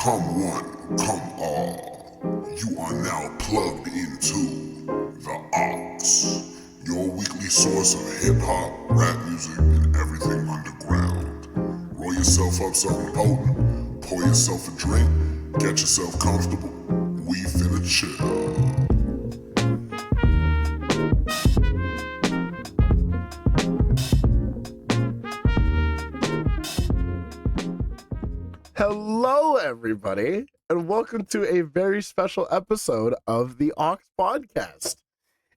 Come one, come all. You are now plugged into the Aux, your weekly source of hip-hop, rap music, and everything underground. Roll yourself up something potent, pour yourself a drink, get yourself comfortable. We finna chill. Hello, everybody, and welcome to a very special episode of the Aux Podcast.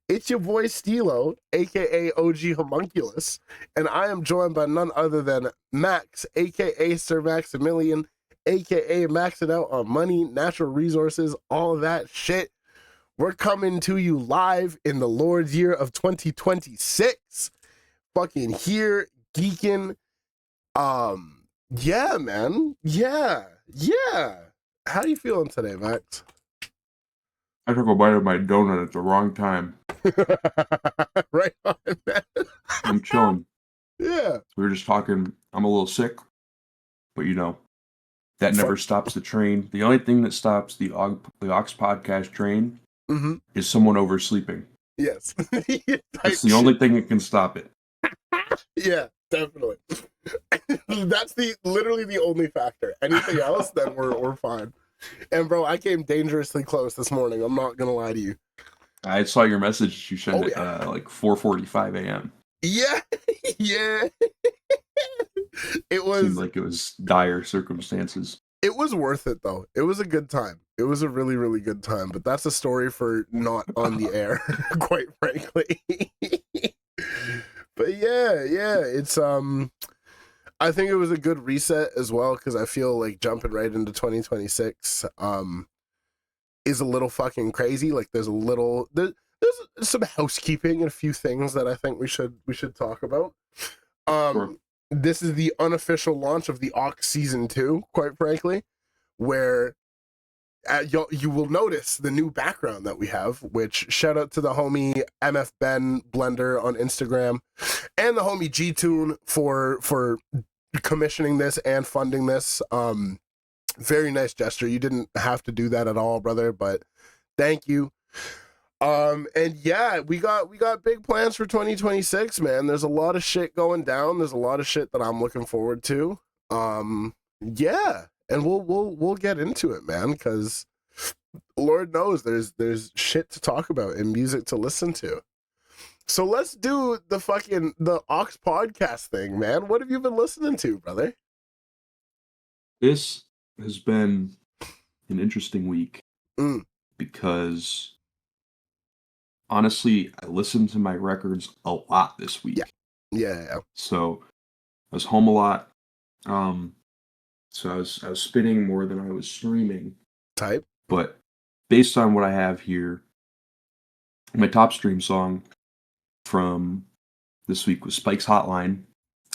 It's your boy Steelo, aka OG Homunculus, and I am joined by none other than Max, aka Sir Maximilian, aka maxing out on money, natural resources, all that shit. We're coming to you live in the Lord's year of 2026. Fucking here, geeking. Yeah, man. Yeah. How you feeling today, Max? I took a bite of my donut at the wrong time. Right on, man. I'm chilling. Yeah. We were just talking. I'm a little sick, but that never stops the train. The only thing that stops the Aux Podcast train is someone oversleeping. Yes. That's the only thing that can stop it. Yeah, definitely. That's literally the only factor. Anything else, then we're fine. And bro, I came dangerously close this morning. I'm not gonna lie to you. I saw your message. You sent it like 4:45 a.m. Yeah. It was Seemed like it was dire circumstances. It was worth it though. It was a good time. It was a really, really good time. But that's a story for not on the air, quite frankly. But yeah, it's I think it was a good reset as well, because I feel like jumping right into 2026 is a little fucking crazy. Like there's some housekeeping and a few things that I think we should talk about. Sure. This is the unofficial launch of the Aux Season 2, quite frankly, where you will notice the new background that we have, which shout out to the homie MF Ben Blender on Instagram and the homie G-Tune for commissioning this and funding this. Very nice gesture. You didn't have to do that at all, brother, but thank you. And yeah, we got big plans for 2026, man. There's a lot of shit going down. There's a lot of shit that I'm looking forward to. Yeah, and we'll get into it, man, because Lord knows there's shit to talk about and music to listen to. So let's do the Aux Podcast thing, man. What have you been listening to, brother? This has been an interesting week because honestly, I listened to my records a lot this week. Yeah. So I was home a lot. So I was spinning more than I was streaming. Type. But based on what I have here, my top stream song from this week was Spike's Hotline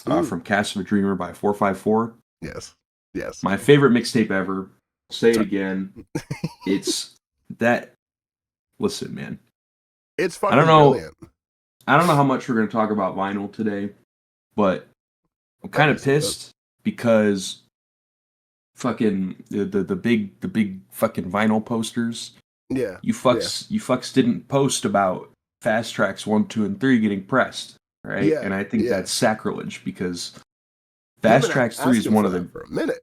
from Cast of a Dreamer by 454. Yes. My favorite mixtape ever. Say it again. It's that. Listen, man. It's fucking brilliant. I don't know how much we're going to talk about vinyl today, but I'm kind of pissed because fucking the big fucking vinyl posters. Yeah. You fucks didn't post about Fast Tracks 1, 2, and 3 getting pressed, right? Yeah, and I think that's sacrilege because Fast Tracks 3 is one of them. For a minute.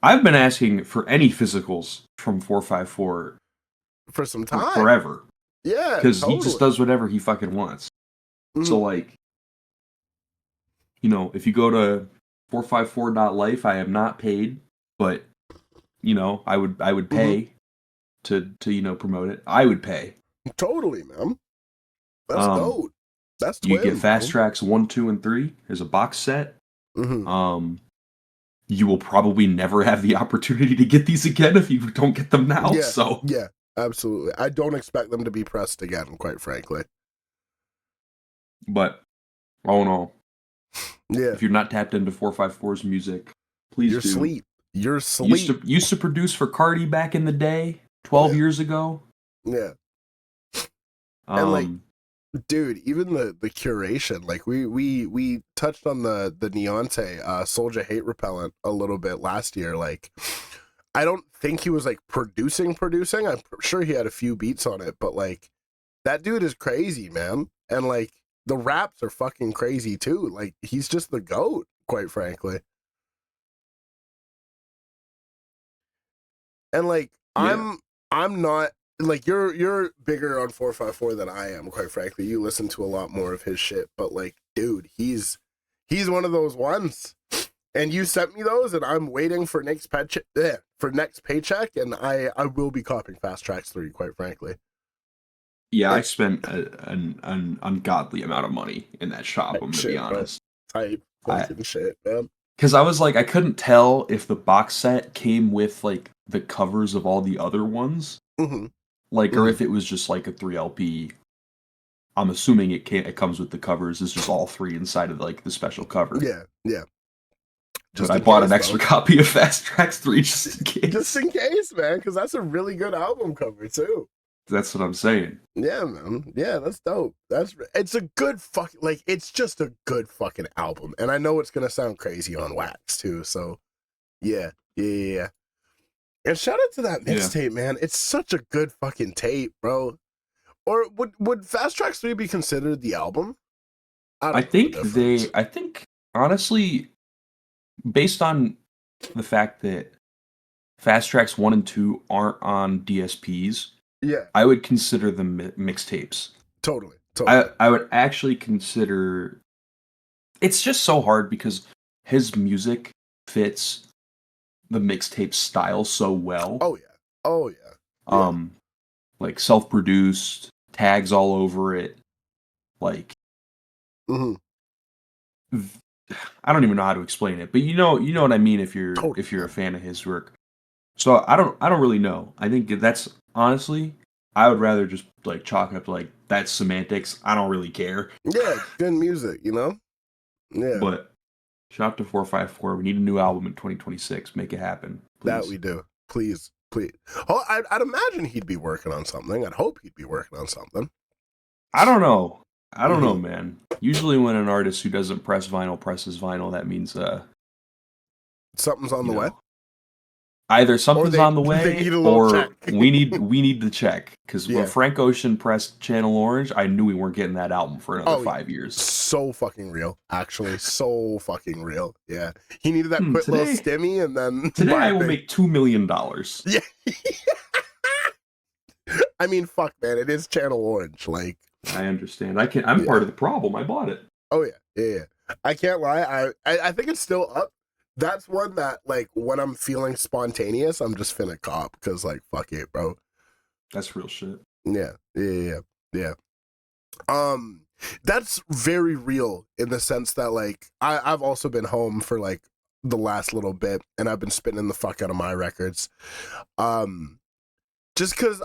I've been asking for any physicals from 454 for some time. Forever. Yeah. Because he just does whatever he fucking wants. So like, if you go to 454.life, I am not paid, but I would pay to promote it. I would pay. Totally, man. That's dope. That's twin, you get Fast Tracks 1, 2, and 3 as a box set. You will probably never have the opportunity to get these again if you don't get them now. Yeah, absolutely. I don't expect them to be pressed again, quite frankly. But all in all, if you're not tapped into 454's music, please do. You're asleep. Used to produce for Cardi back in the day, 12 years ago. Yeah. And dude, even the curation, like we touched on the Neonte Soldier Hate Repellent a little bit last year. Like I don't think he was like producing. I'm sure he had a few beats on it, but like that dude is crazy, man. And like the raps are fucking crazy too. Like he's just the GOAT, quite frankly. And like I'm not like you're bigger on 454 than I am, quite frankly. You listen to a lot more of his shit, but like, dude, he's one of those ones. And you sent me those, and I'm waiting for next paycheck, and I will be copping Fast Tracks 3, quite frankly. Yeah, I spent an ungodly amount of money in that shop, I'm to be honest. Type fucking shit, man. Because I was like, I couldn't tell if the box set came with like the covers of all the other ones, or if it was just like a 3LP. I'm assuming it comes with the covers. It's just all three inside of like the special cover. Yeah. But I bought an extra copy of Fast Tracks 3 just in case. Just in case, man, because that's a really good album cover too. That's what I'm saying. Yeah, man. Yeah, that's dope. It's a good fucking, like, it's just a good fucking album. And I know it's gonna sound crazy on wax too, so yeah. And shout out to that mixtape, man. It's such a good fucking tape, bro. Or would Fast Tracks 3 be considered the album? I think honestly, based on the fact that Fast Tracks 1 and 2 aren't on DSPs, I would consider them mixtapes. Totally. I would actually consider... It's just so hard because his music fits the mixtape style so well. Oh yeah. Like self-produced, tags all over it, like... I don't even know how to explain it, but you know what I mean if you're a fan of his work. So I don't really know. I think that's honestly, I would rather just like chalk up like that's semantics. I don't really care. Yeah, good music, you know. Yeah. But shout out to 454. We need a new album in 2026. Make it happen. Please. That we do. Please. Oh, I'd imagine he'd be working on something. I'd hope he'd be working on something. I don't know. I don't know, man. Usually when an artist who doesn't press vinyl presses vinyl, that means something's on the way. Either something's on the way or we need the check. Because when Frank Ocean pressed Channel Orange, I knew we weren't getting that album for another 5 years. So fucking real. Actually, so fucking real. Yeah. He needed that quick little stimmy and then... Today I will make $2 million. Yeah. I mean, fuck, man. It is Channel Orange. Like... I understand. I'm part of the problem. I bought it. Oh yeah. I can't lie. I think it's still up. That's one that like when I'm feeling spontaneous, I'm just finna cop because like fuck it, bro. That's real shit. Yeah. That's very real in the sense that like I've also been home for like the last little bit and I've been spinning the fuck out of my records. Just because,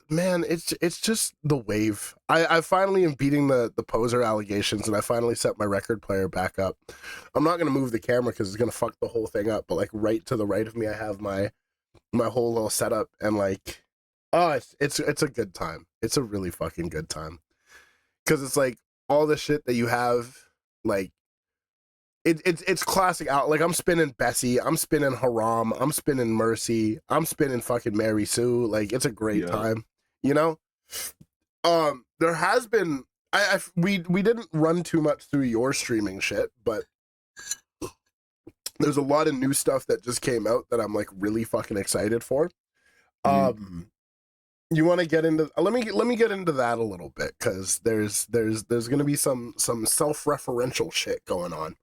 man, it's just the wave. I finally am beating the poser allegations, and I finally set my record player back up. I'm not going to move the camera because it's going to fuck the whole thing up, but, like, right to the right of me, I have my whole little setup, and, like, oh, it's a good time. It's a really fucking good time. Because it's, like, all the shit that you have, like, it's classic out. Like I'm spinning Bessie, I'm spinning Haram, I'm spinning Mercy, I'm spinning fucking Mary Sue. Like it's a great time, you know. There has been we didn't run too much through your streaming shit, but there's a lot of new stuff that just came out that I'm like really fucking excited for. You want to get into? Let me get into that a little bit because there's gonna be some self-referential shit going on.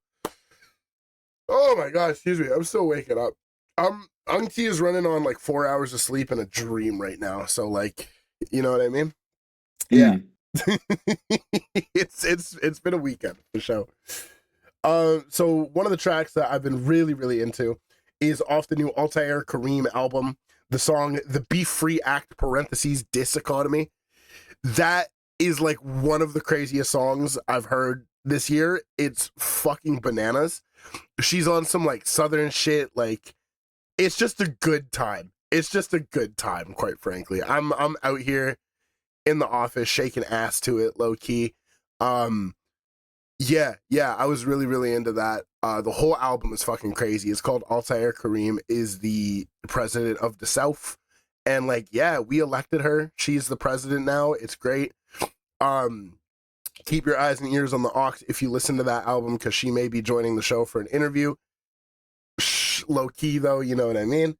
Oh my god, excuse me. I'm still waking up. Unky is running on like 4 hours of sleep and a dream right now. So like, you know what I mean? Yeah. It's been a weekend for sure. So one of the tracks that I've been really, really into is off the new Altair Kareem album, the song The Be Free Act parentheses Dis Economy. That is like one of the craziest songs I've heard this year. It's fucking bananas. She's on some like southern shit. Like it's just a good time. It's just a good time, quite frankly. I'm out here in the office shaking ass to it low key. Yeah, I was really, really into that. The whole album is fucking crazy. It's called Altair Karim is the president of the South. And like, yeah, we elected her. She's the president now. It's great. Keep your eyes and ears on the Aux if you listen to that album, because she may be joining the show for an interview. Low key though, you know what I mean?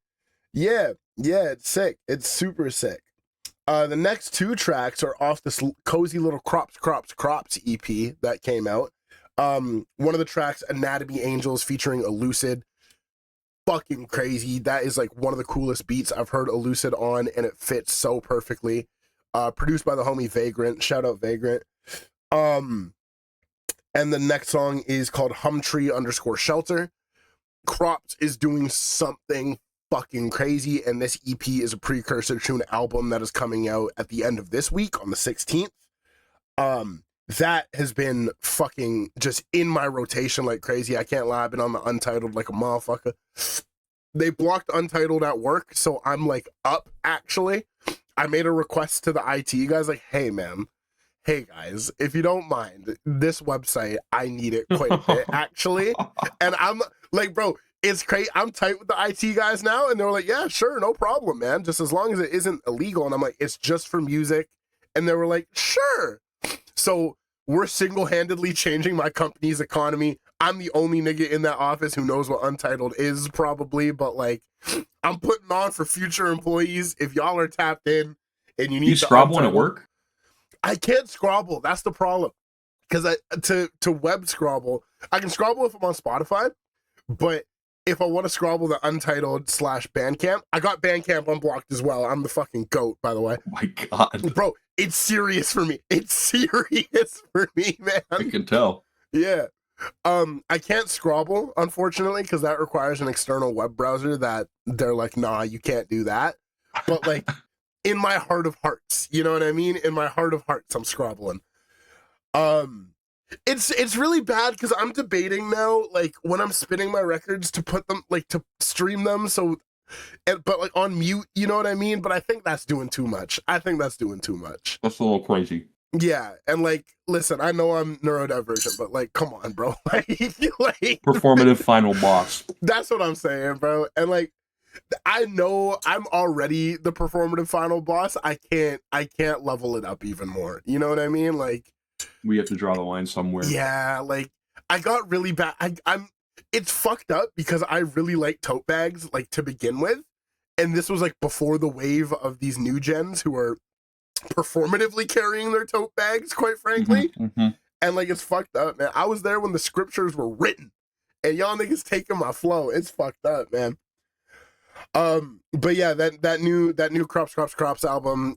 Yeah, it's sick. It's super sick. The next two tracks are off this cozy little Crops EP that came out. One of the tracks, Anatomy Angels, featuring Elucid. Fucking crazy. That is like one of the coolest beats I've heard Elucid on, and it fits so perfectly. Produced by the homie Vagrant. Shout out Vagrant. And the next song is called Humtree_Shelter. Crops is doing something fucking crazy, and this EP is a precursor to an album that is coming out at the end of this week on the 16th. That has been fucking just in my rotation like crazy. I can't lie, I've been on the Untitled like a motherfucker. They blocked Untitled at work, so I'm like up actually. I made a request to the IT guys like, hey guys, if you don't mind, this website, I need it quite a bit actually. And I'm like, bro, it's crazy. I'm tight with the IT guys now, and they're like, yeah, sure, no problem, man. Just as long as it isn't illegal. And I'm like, it's just for music. And they were like, sure. So we're single-handedly changing my company's economy. I'm the only nigga in that office who knows what Untitled is, probably, but like, I'm putting on for future employees. If y'all are tapped in and you need you scrabble one at work? I can't scrabble. That's the problem. Because to web scrabble, I can scrabble if I'm on Spotify, but if I want to scrabble the Untitled /Bandcamp, I got Bandcamp unblocked as well. I'm the fucking goat, by the way. Oh my God. Bro, it's serious for me. It's serious for me, man. I can tell. Yeah. I can't scrabble, unfortunately, because that requires an external web browser that they're like, nah, you can't do that. But like, in my heart of hearts, you know what I mean? In my heart of hearts, I'm scrabbling. It's really bad because I'm debating now, like when I'm spinning my records to put them, like to stream them, but like on mute, you know what I mean? But I think that's doing too much. That's a little crazy. Yeah, and like, listen, I know I'm neurodivergent, but like, come on, bro. like Performative final boss. That's what I'm saying, bro. And like, I know I'm already the performative final boss. I can't level it up even more. You know what I mean? Like, we have to draw the line somewhere. Yeah, like I got really bad. It's fucked up because I really like tote bags, like to begin with, and this was like before the wave of these new gens who are performatively carrying their tote bags, quite frankly. Mm-hmm. And like, it's fucked up, man. I was there when the scriptures were written, and y'all niggas taking my flow. It's fucked up, man. But yeah, that new Crops album,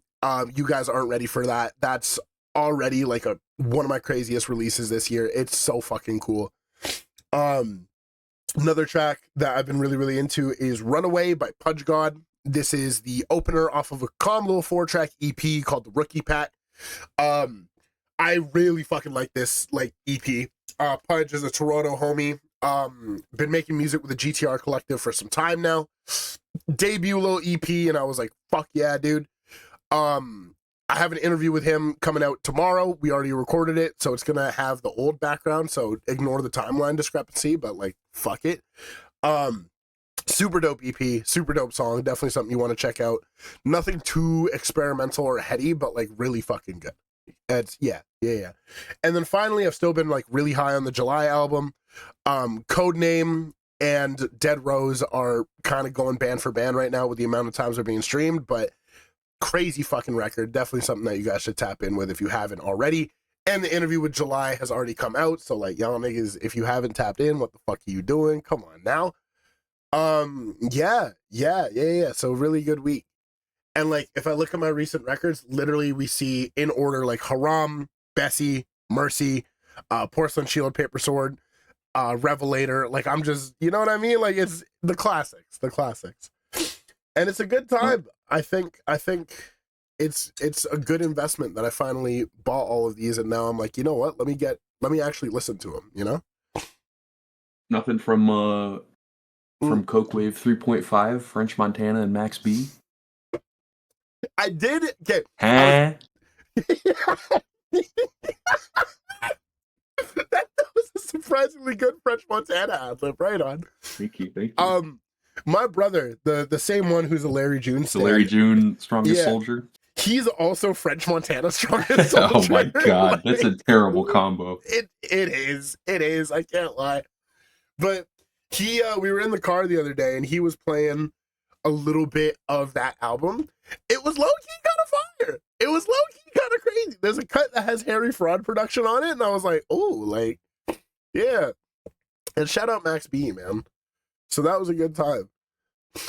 you guys aren't ready for that. That's already like one of my craziest releases this year. It's so fucking cool. Another track that I've been really, really into is Runaway by Pudge God. This is the opener off of a calm little 4-track EP called The Rookie Pack. I really fucking like this like EP. Pudge is a Toronto homie. Been making music with the GTR Collective for some time now. Debut little EP, and I was like, fuck yeah, dude. I have an interview with him coming out tomorrow. We already recorded it, so it's gonna have the old background, so ignore the timeline discrepancy, but like, fuck it. Super dope EP, super dope song, definitely something you want to check out. Nothing too experimental or heady, but like really fucking good. It's yeah. And then finally, I've still been like really high on the July album. Codename and Dead Rose are kind of going band for band right now with the amount of times they're being streamed, but crazy fucking record. Definitely something that you guys should tap in with if you haven't already. And the interview with July has already come out, so like, y'all niggas, if you haven't tapped in, what the fuck are you doing? Come on now. Yeah. So really good week. And like, if I look at my recent records, literally we see in order like Haram, Bessie, Mercy, Porcelain Shield, Paper Sword, Revelator. Like, I'm just, you know what I mean? Like, it's the classics. And it's a good time. I think it's a good investment that I finally bought all of these, and now I'm like, you know what? Let me actually listen to them, you know? Nothing from Coke Wave 3.5, French Montana, and Max B. I did. Okay. Huh? surprisingly good French Montana ad-lib. Right on. Thank you. My brother, the same one who's a Larry June The stan, Larry June Strongest Yeah. Soldier. he's also French Montana Strongest Soldier. Oh my god, Like, that's a terrible combo. It is. I can't lie. But we were in the car the other day, and he was playing a little bit of that album. It was low-key kind of fire. It was low-key kind of crazy. There's a cut that has Harry Fraud production on it, and I was like, oh, like, yeah. And shout out Max B, man. So that was a good time.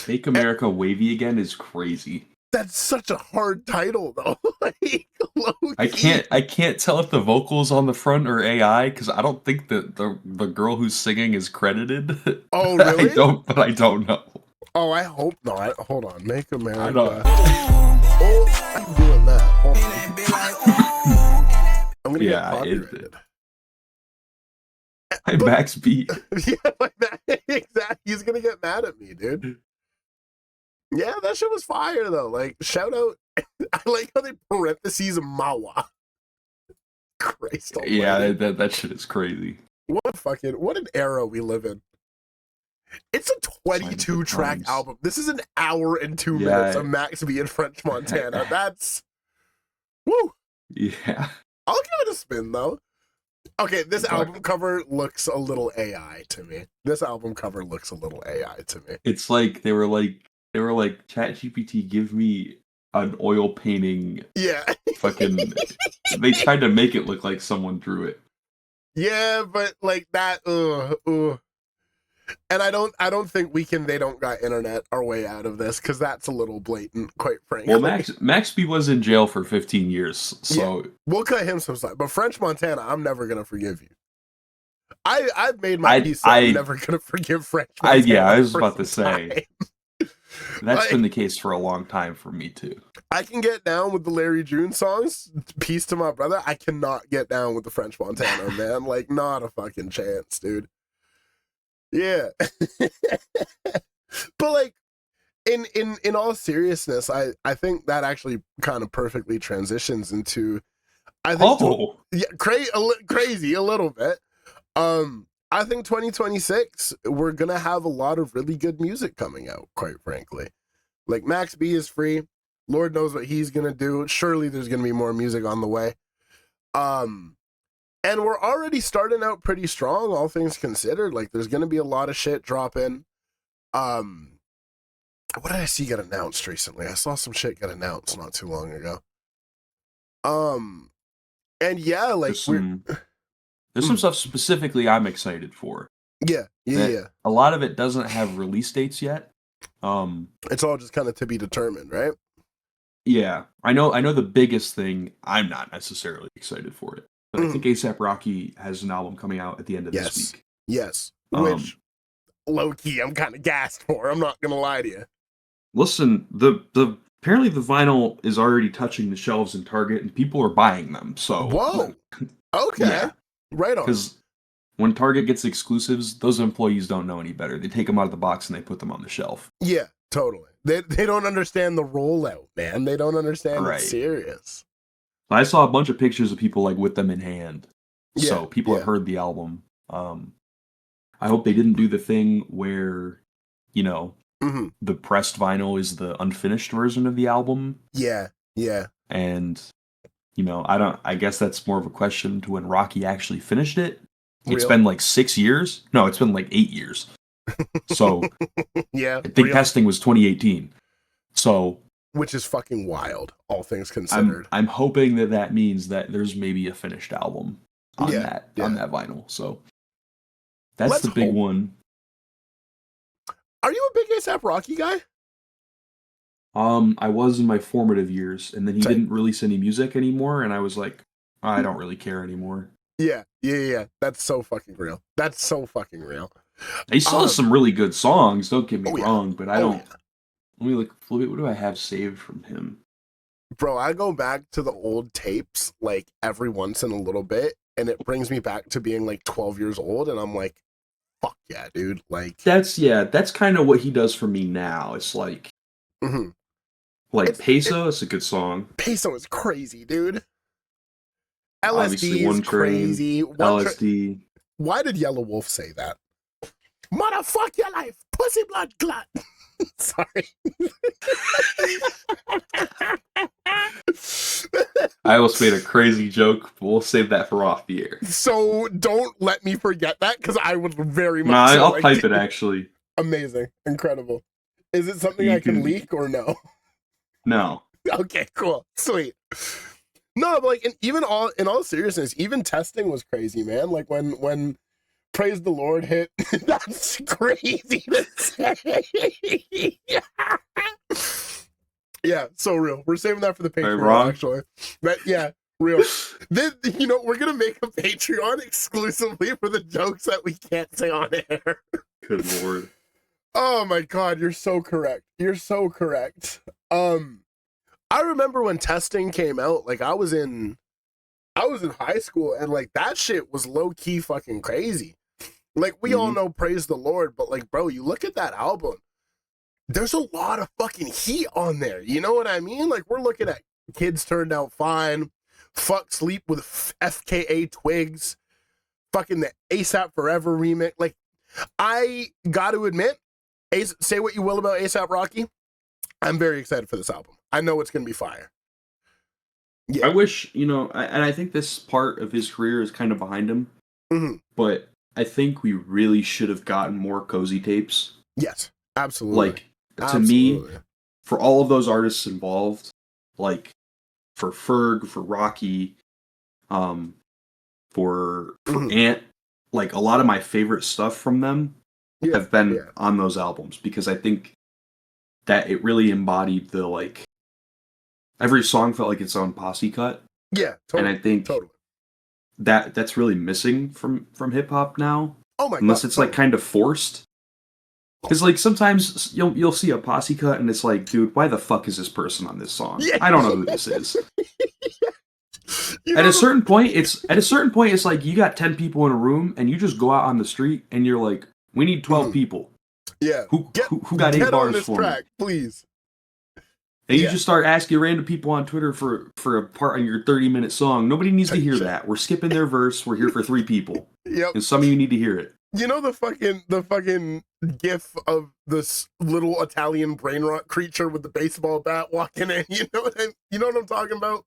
Make America Wavy Again is crazy. That's such a hard title, though. Like, low-key. I can't tell if the vocals on the front are AI, because I don't think that the girl who's singing is credited. Oh, really? I don't know. Oh, I hope not. Hold on. Make America. I don't. Oh, I'm doing that. Hold on. I'm gonna get copyrighted. Hi, Max B. Yeah, like that. Exactly. He's gonna get mad at me, dude. Yeah, that shit was fire though. Like, shout out. I like how they parentheses Mawa. Christ almighty. Yeah, that shit is crazy. What an era we live in. It's a 22 track album. This is an hour and 2 minutes of Max B and French Montana. That's woo. Yeah. I'll give it a spin though. Okay, this album cover looks a little AI to me. It's like they were like ChatGPT, give me an oil painting. Yeah. Fucking they tried to make it look like someone drew it. Yeah, but like that and I don't think they don't got internet our way out of this, because that's a little blatant, quite frankly. Well, Max B was in jail for 15 years, so... Yeah, we'll cut him some slack. But French Montana, I'm never going to forgive you. I've made my peace, so I'm never going to forgive French Montana. I was about to say. That's been the case for a long time for me, too. I can get down with the Larry June songs, peace to my brother. I cannot get down with the French Montana, man. Like, not a fucking chance, dude. Yeah. But like in all seriousness, I think that actually kind of perfectly transitions into crazy a little bit. I think 2026 we're going to have a lot of really good music coming out, quite frankly. Like, Max B is free. Lord knows what he's going to do. Surely there's going to be more music on the way. And we're already starting out pretty strong, all things considered. Like, there's going to be a lot of shit dropping. What did I see get announced recently? I saw some shit get announced not too long ago. And yeah, like, there's some stuff specifically I'm excited for. Yeah. A lot of it doesn't have release dates yet. It's all just kind of to be determined, right? Yeah. I know the biggest thing, I'm not necessarily excited for it. But I think A$AP Rocky has an album coming out at the end of this week. Yes. Which, low-key, I'm kind of gassed for. I'm not going to lie to you. Listen, apparently the vinyl is already touching the shelves in Target, and people are buying them. So whoa. Okay. Yeah. Right on. Because when Target gets exclusives, those employees don't know any better. They take them out of the box and they put them on the shelf. Yeah, totally. They don't understand the rollout, man. They don't understand it's serious. I saw a bunch of pictures of people like with them in hand. So people have heard the album. I hope they didn't do the thing where, the pressed vinyl is the unfinished version of the album. Yeah. And, I guess that's more of a question to when Rocky actually finished it. It's been like 6 years. No, it's been like 8 years. So yeah, I think testing was 2018. So, which is fucking wild, all things considered. I'm hoping that means that there's maybe a finished album on that vinyl. So that's the big one. Are you a big A$AP Rocky guy? I was in my formative years, and then he didn't release any music anymore, and I was like, I don't really care anymore. Yeah. That's so fucking real. He still has some really good songs, don't get me wrong, but I don't... Let me look. What do I have saved from him? Bro, I go back to the old tapes like every once in a little bit, and it brings me back to being like 12 years old, and I'm like, fuck yeah, dude. Like, that's kind of what he does for me now. It's like, Peso is a good song. Peso is crazy, dude. Obviously, LSD is crazy. LSD. Why did Yellow Wolf say that? Motherfuck your life, pussy blood clot. Sorry. I almost made a crazy joke, but we'll save that for off the air. So don't let me forget that, because I would very much. No, so I'll like type it actually. Amazing, incredible. Is it something You I can can- leak or no? No. Okay, cool, sweet. No, but like, and even in all seriousness, even testing was crazy, man. Like when Praise the Lord hit, that's crazy to say. Yeah, so real. We're saving that for the Patreon, wrong? actually. But yeah, real. Then, we're gonna make a Patreon exclusively for the jokes that we can't say on air. Good lord. Oh my god, you're so correct. You're so correct. I remember when testing came out, like I was in high school, and like that shit was low key fucking crazy. Like we all know Praise the Lord, but like, bro, you look at that album, there's a lot of fucking heat on there. You know what I mean? Like we're looking at Kids Turned Out Fine, Fuck Sleep with FKA Twigs, fucking the ASAP Forever remix. Like I got to admit, say what you will about ASAP Rocky, I'm very excited for this album. I know it's going to be fire. Yeah. I wish, and I think this part of his career is kind of behind him, but I think we really should have gotten more Cozy tapes. Yes, absolutely. Like, to me, for all of those artists involved, like, for Ferg, for Rocky, for Ant, like, a lot of my favorite stuff from them have been on those albums, because I think that it really embodied the, like, every song felt like its own posse cut. Yeah, totally. And I think that's really missing from hip hop now. Oh my god. Unless it's like kind of forced. Because like sometimes you'll see a posse cut and it's like, dude, why the fuck is this person on this song? Yeah. I don't know who this is. At a certain point, it's like you got 10 people in a room and you just go out on the street and you're like, we need 12 people. Yeah. Who got 8 bars this for track, me? please. And you just start asking random people on Twitter for a part on your 30-minute song. Nobody needs to hear that. We're skipping their verse. We're here for 3 people. Yep. And some of you need to hear it. You know the fucking gif of this little Italian brain rot creature with the baseball bat walking in? You know what I'm talking about?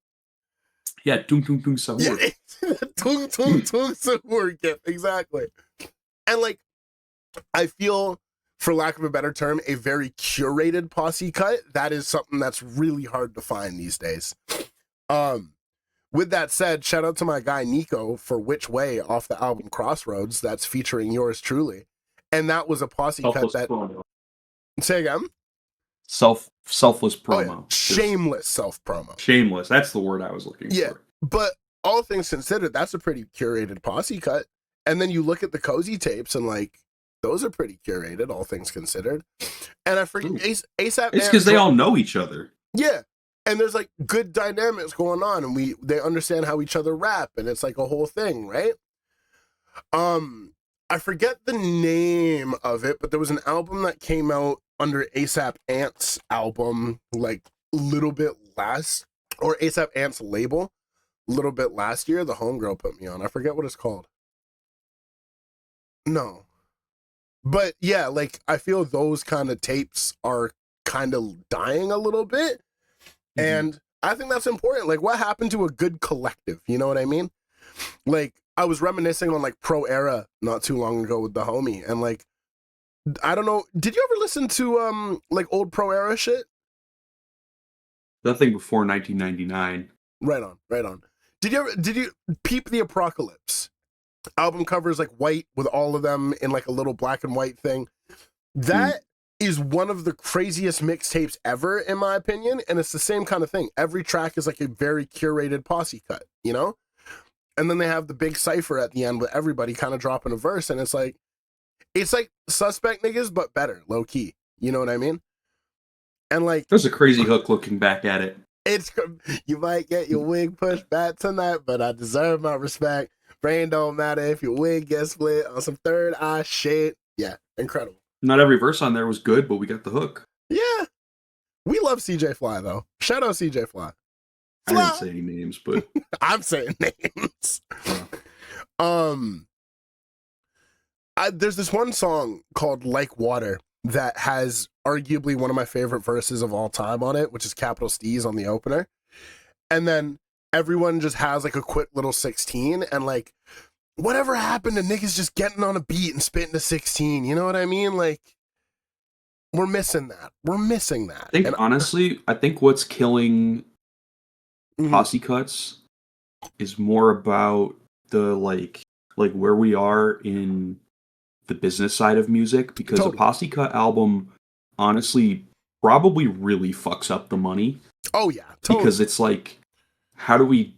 Yeah, tung tung tung sahur. Yeah, tung tung tung sahur gif, exactly. And like, I feel, for lack of a better term, a very curated posse cut. That is something that's really hard to find these days. With that said, shout out to my guy Nico for Which Way off the album Crossroads. That's featuring yours truly. And that was a posse cut that... Promo. Say again? Selfless promo. Oh, yeah. Shameless self-promo. Shameless. That's the word I was looking for. But all things considered, that's a pretty curated posse cut. And then you look at the Cozy tapes and like, those are pretty curated, all things considered. And I forget, ASAP... It's because they all know each other. Yeah. And there's like good dynamics going on, and they understand how each other rap, and it's like a whole thing, right? I forget the name of it, but there was an album that came out under ASAP Ant's album, like a little bit last, or ASAP Ant's label, a little bit last year. The homegirl put me on. I forget what it's called. No. But yeah, like I feel those kind of tapes are kind of dying a little bit. And I think that's important. Like, what happened to a good collective? You know what I mean? Like, I was reminiscing on, like, Pro Era not too long ago with the homie. And, like, I don't know. Did you ever listen to, like, old Pro Era shit? Nothing before 1999. Right on. Did you peep the Apocalypse? Album covers, like, white with all of them in, like, a little black and white thing. That... is one of the craziest mixtapes ever, in my opinion, and it's the same kind of thing. Every track is like a very curated posse cut, you know? And then they have the big cipher at the end with everybody kind of dropping a verse, and it's like Suspect Niggas, but better, low key. You know what I mean? And like... There's a crazy hook looking back at it. It's... You might get your wig pushed back tonight, but I deserve my respect. Brain don't matter if your wig gets split on some third eye shit. Yeah, incredible. Not every verse on there was good, but we got the hook. Yeah. We love CJ Fly, though. Shout out CJ Fly. I didn't say any names, but... I'm saying names. There's this one song called Like Water that has arguably one of my favorite verses of all time on it, which is Capital Steez on the opener. And then everyone just has like a quick little 16 and like, whatever happened to niggas just getting on a beat and spitting to 16? You know what I mean? Like, we're missing that. We're missing that. I think, honestly, I think what's killing Mhm. posse cuts is more about the, like where we are in the business side of music, because Totally. a posse cut album, honestly, probably really fucks up the money. Oh, yeah. Totally. Because it's like, how do we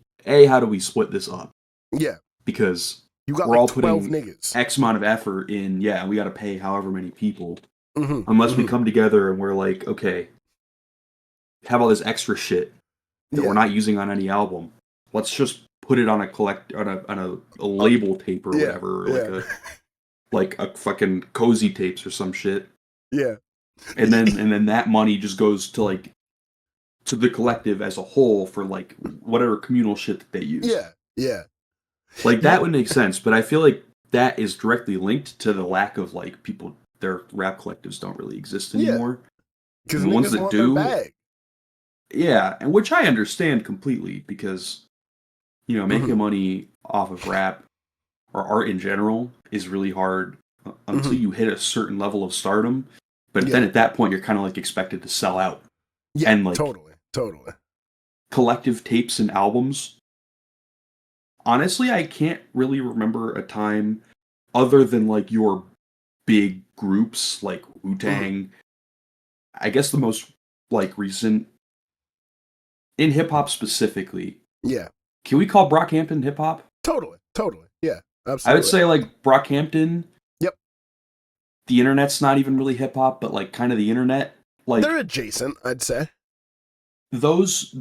split this up? Yeah. Because You got we're like all 12 putting niggas. X amount of effort in, we got to pay however many people. Mm-hmm. Unless we come together and we're like, okay, have all this extra shit that we're not using on any album. Let's just put it on a label tape or whatever, like a fucking cozy tapes or some shit. Yeah. And then that money just goes to like to the collective as a whole for like whatever communal shit that they use. Yeah. Yeah. Like that would make sense, but I feel like that is directly linked to the lack of like people. Their rap collectives don't really exist anymore. Because the ones that want do, their bag. Yeah, and which I understand completely, because making money off of rap or art in general is really hard until you hit a certain level of stardom. But then at that point, you're kind of like expected to sell out. Yeah, and like totally. Collective tapes and albums. Honestly, I can't really remember a time other than like your big groups like Wu-Tang. I guess the most like recent in hip hop specifically. Yeah. Can we call Brockhampton hip hop? Totally. Yeah, absolutely. I would say like Brockhampton. Yep. The internet's not even really hip hop, but like kind of the internet. Like they're adjacent, I'd say. Those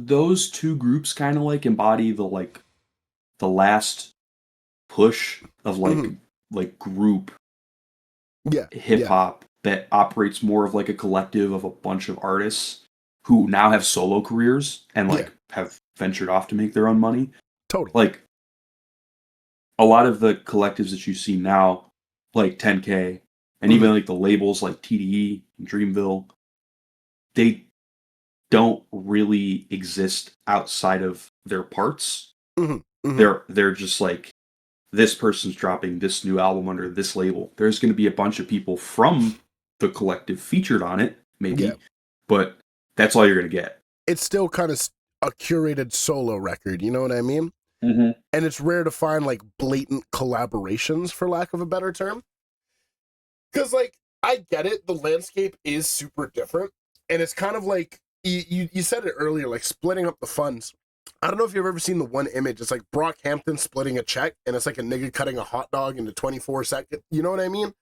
two groups kind of like embody the last push of like group hip hop that operates more of like a collective of a bunch of artists who now have solo careers and like have ventured off to make their own money. Totally. Like a lot of the collectives that you see now, like 10K, and even like the labels like TDE and Dreamville, they don't really exist outside of their parts. They're just like, this person's dropping this new album under this label. There's going to be a bunch of people from the collective featured on it, maybe, but that's all you're going to get. It's still kind of a curated solo record, you know what I mean? Mm-hmm. And it's rare to find like blatant collaborations, for lack of a better term. Because like, I get it, the landscape is super different, and it's kind of like, you said it earlier, like splitting up the funds. I don't know if you've ever seen the one image. It's like Brockhampton splitting a check, and it's like a nigga cutting a hot dog into 24 seconds. You know what I mean?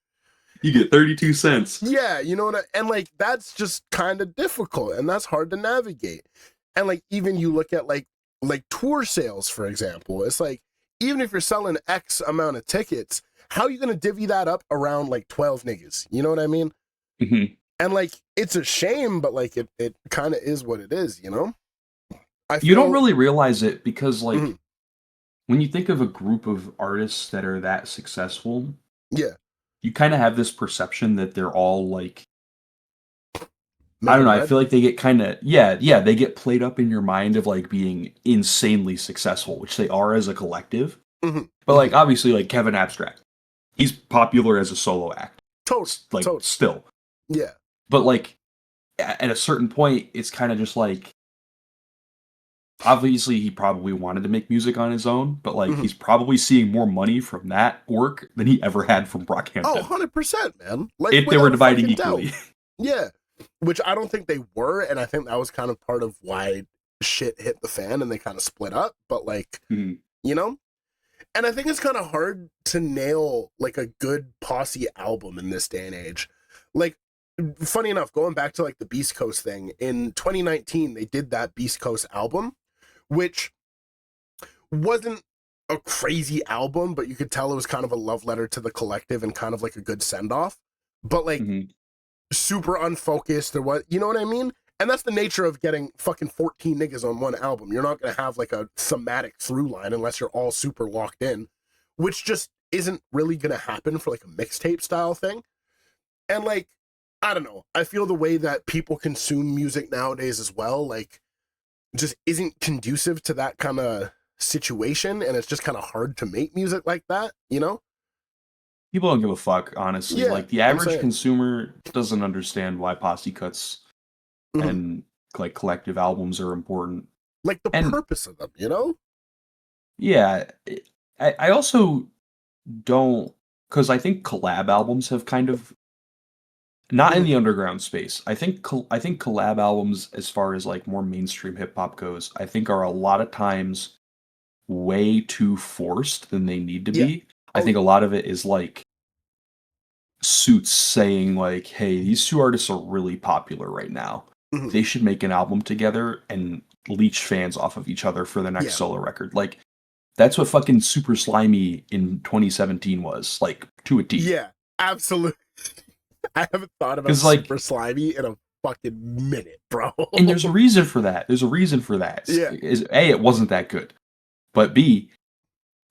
You get 32 cents. Yeah, you know what and like, that's just kind of difficult, and that's hard to navigate. And like, even you look at like tour sales, for example, it's like, even if you're selling X amount of tickets, how are you going to divvy that up around like 12 niggas? You know what I mean? Mm-hmm. And like, it's a shame, but like, it kind of is what it is, you know? You don't really realize it because like, when you think of a group of artists that are that successful, you kind of have this perception that they're all like, I don't know, I feel like they get kind of, they get played up in your mind of like being insanely successful, which they are as a collective. But like, obviously, like Kevin Abstract, he's popular as a solo act. Still. Yeah. But like, at a certain point, it's kind of just like, obviously he probably wanted to make music on his own, but like, he's probably seeing more money from that work than he ever had from Brockhampton. Oh, 100%, man. Like, if they were dividing equally. Yeah. Which I don't think they were, and I think that was kind of part of why shit hit the fan and they kind of split up. But like, you know? And I think it's kind of hard to nail like a good posse album in this day and age. Like, funny enough, going back to like the Beast Coast thing, in 2019, they did that Beast Coast album, which wasn't a crazy album, but you could tell it was kind of a love letter to the collective and kind of like a good send-off. But like, super unfocused or what, you know what I mean? And that's the nature of getting fucking 14 niggas on one album. You're not going to have like a thematic through line unless you're all super locked in, which just isn't really gonna happen for like a mixtape style thing. And like, I don't know, I feel the way that people consume music nowadays as well, like, just isn't conducive to that kind of situation, and it's just kind of hard to make music like that, you know? People don't give a fuck, honestly. Yeah, Like, the I'm average saying. consumer doesn't understand why posse cuts Mhm. and like collective albums are important. Like the And purpose of them, you know? yeah, I also don't, because I think collab albums have kind of not in Mhm. the underground space. I think collab albums, as far as like more mainstream hip hop goes, I think are a lot of times way too forced than they need to Yeah. be. I Oh, think a lot of it is like Suits saying like, "Hey, these two artists are really popular right now. Mhm. They should make an album together and leech fans off of each other for the next Yeah. solo record." Like, that's what fucking Super Slimy in 2017 was, like, to a T. Yeah, absolutely. I haven't thought about 'Cause, like, Super Slimy in a fucking minute, bro. and there's a reason for that. There's a reason for that. Yeah. A, it wasn't that good. But B,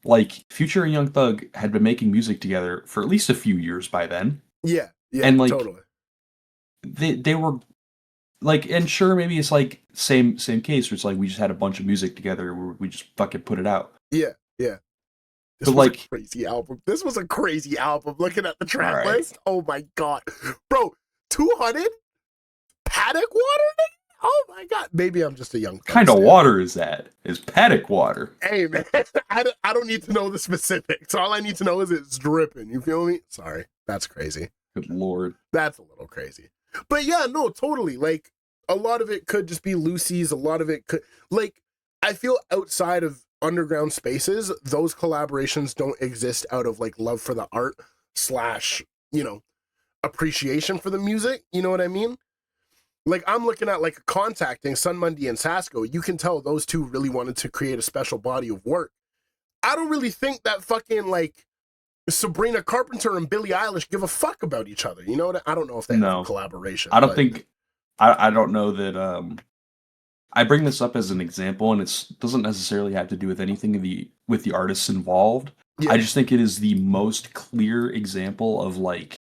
like, Future and Young Thug had been making music together for at least a few years by then. Yeah, And, like, totally. they were like, and sure, maybe it's like same case where it's like we just had a bunch of music together where we just fucking put it out. Yeah. This But, was like, a crazy album. This was a crazy album. Looking at the track Alright. list, oh my god, bro, 200 paddock water. Oh my god, maybe I'm just a young. What kind of water is that? Is paddock water? Hey man, I don't need to know the specifics. All I need to know is it's dripping. You feel me? Sorry, that's crazy. Good lord. That's a little crazy. But yeah, no, totally. Like, a lot of it could just be Lucy's. A lot of it could, like, I feel outside of underground spaces, those collaborations don't exist out of like love for the art / you know, appreciation for the music. You know what I mean? Like, I'm looking at like Contacting, Sun Mundy and Sasko. You can tell those two really wanted to create a special body of work. I don't really think that fucking like Sabrina Carpenter and Billie Eilish give a fuck about each other. You know what? I don't know if they have a collaboration. I don't think. I don't know that. I bring this up as an example, and it doesn't necessarily have to do with anything with the artists involved. Yeah. I just think it is the most clear example of like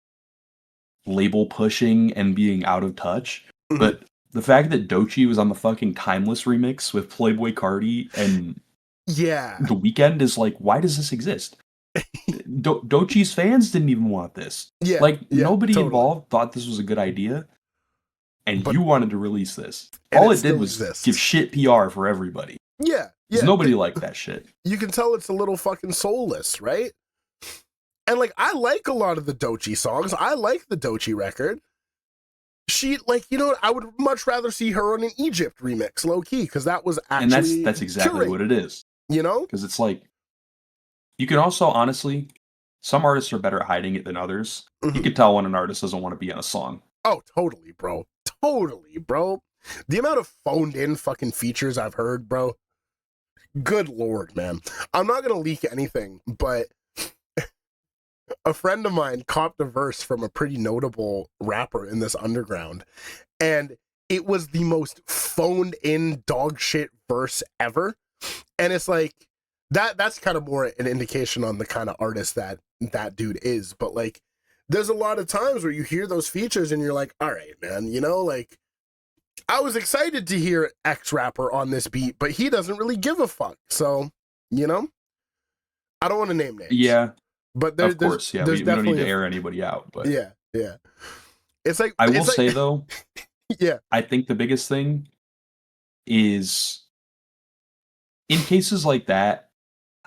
label pushing and being out of touch. Mhm. But the fact that Doechii was on the fucking Timeless remix with Playboy Cardi and Yeah. The Weeknd is like, why does this exist? Doechii's fans didn't even want this. Yeah. Like, yeah, nobody totally. involved thought this was a good idea, and But- you wanted to release this. And All it it did still was exists. give shit PR for everybody. Yeah. 'Cause Yeah. nobody liked that shit. You can tell it's a little fucking soulless, right? And like, I like a lot of the Doechii songs. I like the Doechii record. She, like, you know what? I would much rather see her on an Egypt remix, low key, because that was And actually that's exactly curated, what it is. you know? Because it's like, you can also, honestly, some artists are better at hiding it than others. You Mhm. can tell when an artist doesn't want to be on a song. Oh, totally, bro. Totally, bro. The amount of phoned in fucking features I've heard, bro. Good lord, man. I'm not gonna leak anything, but a friend of mine copped a verse from a pretty notable rapper in this underground, and it was the most phoned in dog shit verse ever. And it's like that's kind of more an indication on the kind of artist that dude is. But like, there's a lot of times where you hear those features and you're like, all right, man, you know, like, I was excited to hear X rapper on this beat, but he doesn't really give a fuck. So, you know, I don't want to name names. Yeah, but of course. Yeah, there's we don't need to definitely air anybody out. But yeah. It's like, I will it's like- say, though, yeah, I think the biggest thing is in cases like that,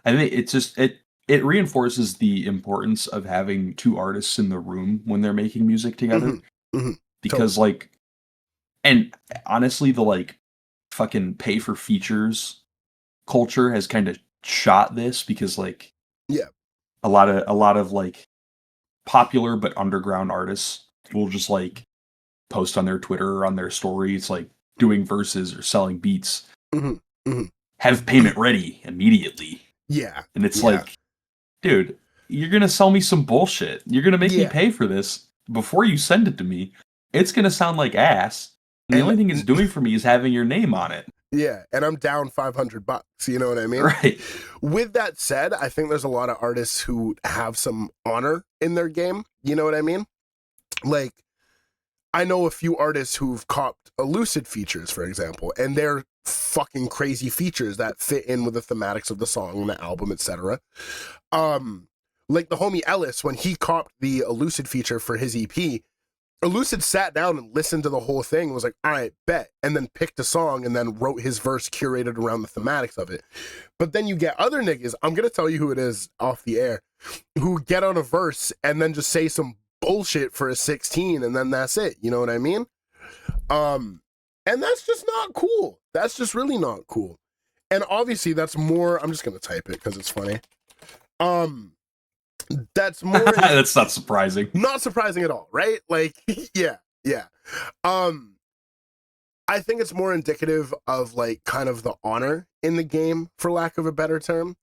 I think it's just it reinforces the importance of having two artists in the room when they're making music together. mhm, Because like, and honestly, the like fucking pay for features culture has kind of shot this, because like, Yeah. a lot of like popular but underground artists will just like post on their Twitter or on their stories like doing verses or selling beats, Mhm, mhm. have payment ready immediately. yeah, And it's Yeah. like, dude, you're gonna sell me some bullshit. You're gonna make me Yeah. pay for this before you send it to me. It's gonna sound like ass. And the only thing it's doing for me is having your name on it. Yeah, and I'm down $500. You know what I mean? Right. With that said, I think there's a lot of artists who have some honor in their game. You know what I mean? Like, I know a few artists who've copped Lucid features, for example, and they're fucking crazy features that fit in with the thematics of the song and the album, etc. Like the homie Ellis, when he copped the Lucid feature for his EP, Lucid sat down and listened to the whole thing and was like, all right, bet, and then picked a song and then wrote his verse curated around the thematics of it. But then you get other niggas, I'm going to tell you who it is off the air, who get on a verse and then just say some bullshit for a 16 and then that's it. You know what I mean? And that's just not cool. That's just really not cool. And obviously that's more, I'm just going to type it because it's funny. That's more that's not surprising. Not surprising at all, right? Like, yeah. I think it's more indicative of like kind of the honor in the game, for lack of a better term.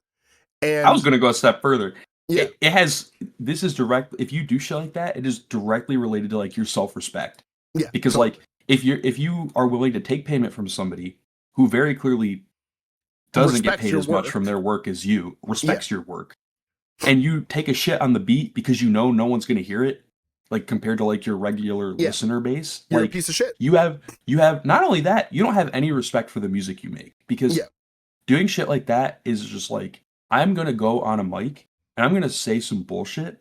And I was going to go a step further. Yeah. It has, this is direct, if you do shit like that, it is directly related to like your self-respect. Yeah. Because like, if you are willing to take payment from somebody who very clearly doesn't get paid as much from their work as you, respects your work, and you take a shit on the beat because you know no one's going to hear it, like compared to like your regular listener base, you're like, a piece of shit. You have not only that, you don't have any respect for the music you make, because doing shit like that is just like, I'm going to go on a mic and I'm going to say some bullshit.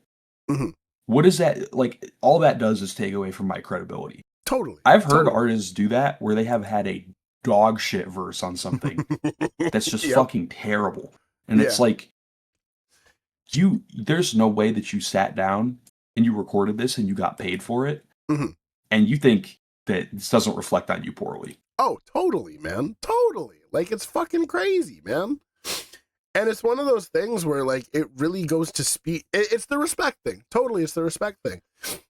Mm-hmm. What is that? Like, all that does is take away from my credibility. Totally. I've heard artists do that where they have had a dog shit verse on something that's just fucking terrible. And it's like, there's no way that you sat down and you recorded this and you got paid for it. Mm-hmm. And you think that this doesn't reflect on you poorly. Oh, totally, man. Totally. Like, it's fucking crazy, man. And it's one of those things where, like, it really goes to speak. It's the respect thing. Totally, it's the respect thing.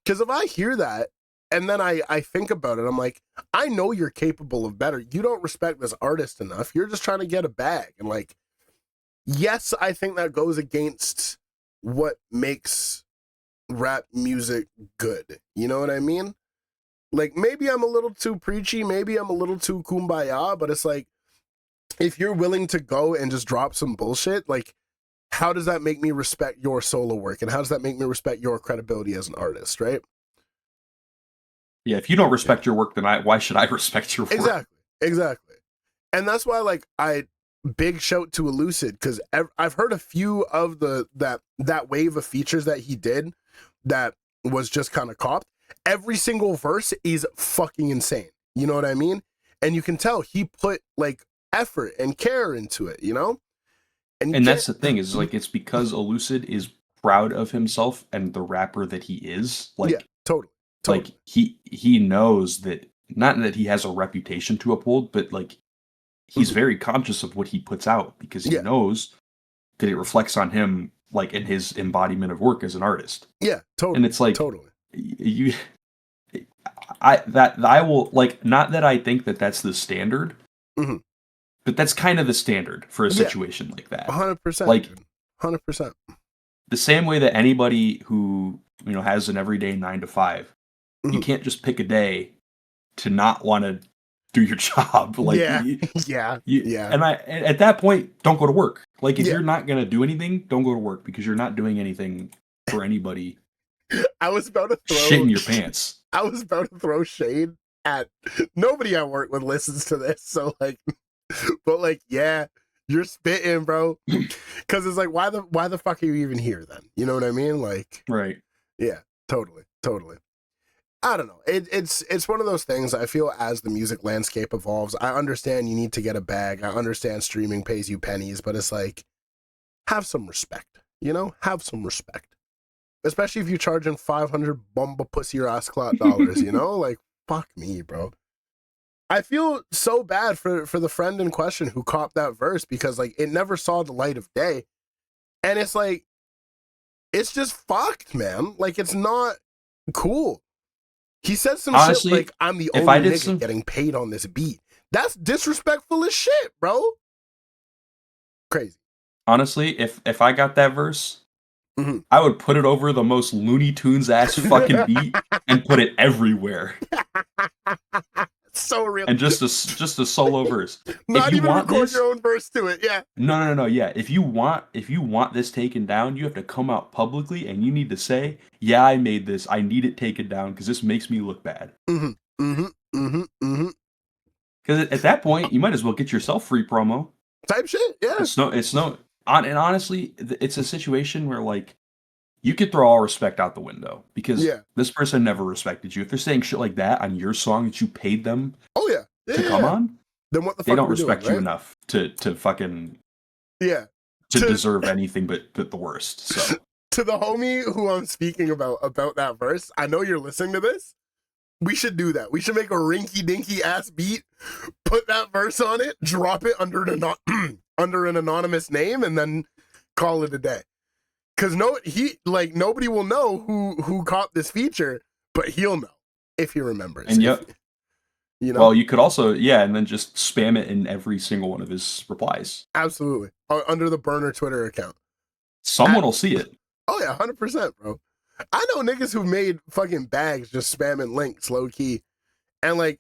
Because if I hear that, and then I think about it, I'm like, I know you're capable of better. You don't respect this artist enough. You're just trying to get a bag. And, like, yes, I think that goes against what makes rap music good. You know what I mean? Like, maybe I'm a little too preachy. Maybe I'm a little too kumbaya. But it's like, if you're willing to go and just drop some bullshit, like, how does that make me respect your solo work? And how does that make me respect your credibility as an artist, right? Yeah, if you don't respect your work, then why should I respect your work? Exactly. And that's why, like, big shout to Lucid, because I've heard a few of that wave of features that he did that was just kind of copped. Every single verse is fucking insane. You know what I mean? And you can tell he put, like, effort and care into it, you know? And that's the thing, is like, it's because Lucid is proud of himself and the rapper that he is. Like, yeah, totally. Like, he knows that, not that he has a reputation to uphold, but like, he's very conscious of what he puts out, because he knows that it reflects on him, like, in his embodiment of work as an artist. Yeah, totally. And it's like, I will, like, not that I think that that's the standard, but that's kind of the standard for a situation like that. 100%. Like, 100%. The same way that anybody who, you know, has an everyday 9 to 5, you can't just pick a day to not want to do your job. Like, And at that point, don't go to work. Like, if you're not going to do anything, don't go to work, because you're not doing anything for anybody. I was about to throw shit in your pants. I was about to throw shade at nobody I work with listens to this. So, like, but like, yeah, you're spitting, bro. Because it's like, why the fuck are you even here then? You know what I mean? Like, right. Yeah, totally. I don't know. It's one of those things. I feel as the music landscape evolves, I understand you need to get a bag. I understand streaming pays you pennies, but it's like, have some respect, you know? Have some respect. Especially if you're charging 500 bumba pussy your ass clot dollars, you know? Like, fuck me, bro. I feel so bad for the friend in question who copped that verse, because, like, it never saw the light of day. And it's like, it's just fucked, man. Like, it's not cool. He said some shit like, I'm the only nigga getting paid on this beat. That's disrespectful as shit, bro. Crazy. Honestly, if I got that verse, I would put it over the most Looney Tunes ass fucking beat and put it everywhere. So real. And just a solo verse. Not even record your own verse to it. Yeah. No. Yeah. If you want this taken down, you have to come out publicly and you need to say, "Yeah, I made this. I need it taken down because this makes me look bad." Because at that point, you might as well get yourself free promo. Type shit. Yeah. And honestly, it's a situation where like you could throw all respect out the window because this person never respected you. If they're saying shit like that on your song that you paid them to come on, then what the fuck they don't respect you enough to fucking to deserve anything but the worst. So to the homie who I'm speaking about that verse, I know you're listening to this. We should do that. We should make a rinky dinky ass beat, put that verse on it, drop it under an anonymous name, and then call it a day. Because nobody will know who caught this feature, but he'll know if he remembers. And you know. Well, you could also and then just spam it in every single one of his replies. Absolutely, under the burner Twitter account. Someone will see it. Oh yeah, 100%, bro. I know niggas who made fucking bags just spamming links low key, and like,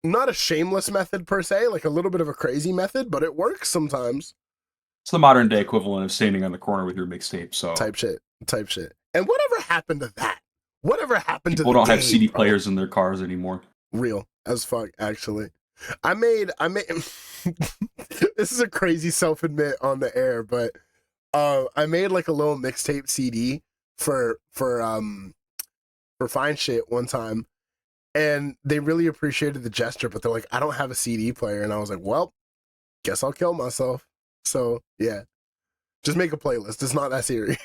not a shameless method per se, like a little bit of a crazy method, but it works sometimes. It's the modern day equivalent of standing on the corner with your mixtape. So type shit. And whatever happened to that? Whatever happened People to don't have CD players in their cars anymore. Real as fuck, actually. I made. This is a crazy self-admit on the air, but I made like a little mixtape CD for Fine Shit one time, and they really appreciated the gesture, but they're like, I don't have a CD player, and I was like, well, guess I'll kill myself. So yeah, just make a playlist. It's not that serious.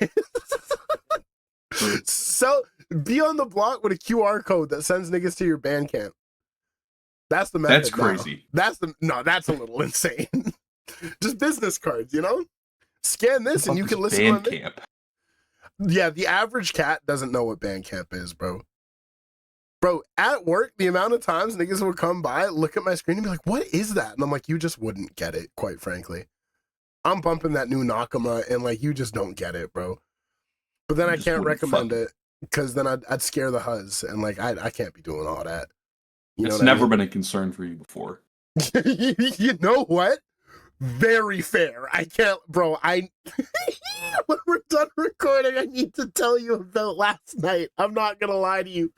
So be on the block with a QR code that sends niggas to your Bandcamp. That's the method. That's crazy. That's a little insane. Just business cards, you know? Scan this and you can listen to Bandcamp. Yeah, the average cat doesn't know what Bandcamp is, bro. Bro, at work, the amount of times niggas would come by, look at my screen and be like, what is that? And I'm like, you just wouldn't get it, quite frankly. I'm bumping that new Nakama and like, you just don't get it, bro. But then I can't recommend it because then I'd scare the huzz and like, I can't be doing all that. It's never been a concern for you before. You know what? Very fair. I can't, bro. When we're done recording, I need to tell you about last night. I'm not gonna lie to you.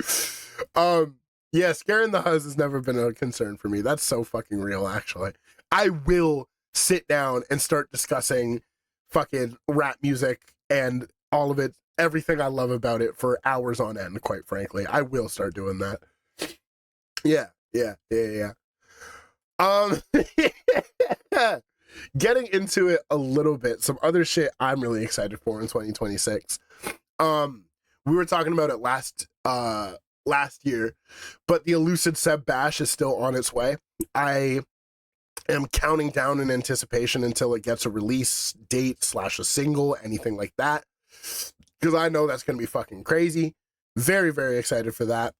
Yeah, scaring the huzz has never been a concern for me. That's so fucking real, actually. I will sit down and start discussing fucking rap music and all of it, everything I love about it for hours on end, quite frankly. I will start doing that. Yeah. Getting into it a little bit, some other shit I'm really excited for in 2026. We were talking about it last year, but the Elucid Seb Bash is still on its way. I am counting down in anticipation until it gets a release date / a single, anything like that, because I know that's going to be fucking crazy. Very, very excited for that.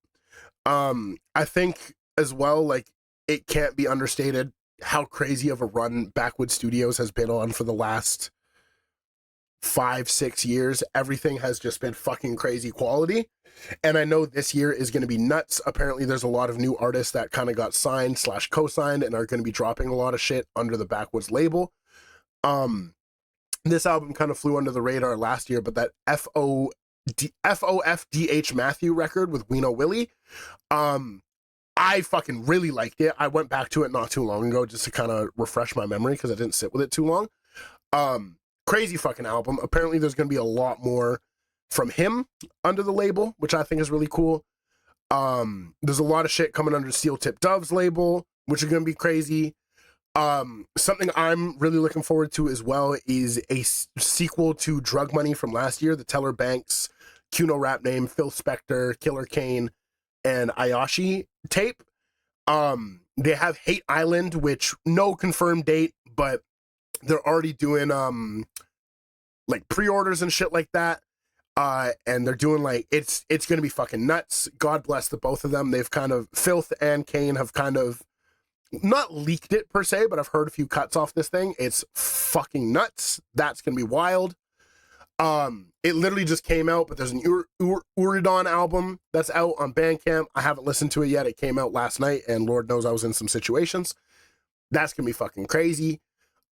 I think as well, like, it can't be understated how crazy of a run Backwood Studios has been on for the last 5-6 years. Everything has just been fucking crazy quality. And I know this year is going to be nuts. Apparently there's a lot of new artists that kind of got signed / co-signed and are going to be dropping a lot of shit under the Backwoods label. This album kind of flew under the radar last year, but that FOFDH Matthew record with Wino Willie, I fucking really liked it. I went back to it not too long ago just to kind of refresh my memory because I didn't sit with it too long. Crazy fucking album. Apparently there's going to be a lot more from him under the label, which I think is really cool. There's a lot of shit coming under Steel Tip Dove's label, which is going to be crazy. Something I'm really looking forward to as well is a sequel to Drug Money from last year, the Teller Banks, Kuno rap name, Phil Spector, Killer Kane, and Ayashi tape. They have Hate Island, which no confirmed date, but they're already doing like pre-orders and shit like that. And they're doing like it's gonna be fucking nuts. God bless the both of them. They've kind of Filth and Kane have kind of not leaked it per se, but I've heard a few cuts off this thing. It's fucking nuts. That's gonna be wild. It literally just came out, but there's an Uridon album that's out on Bandcamp. I haven't listened to it yet. It came out last night, and Lord knows I was in some situations. That's gonna be fucking crazy.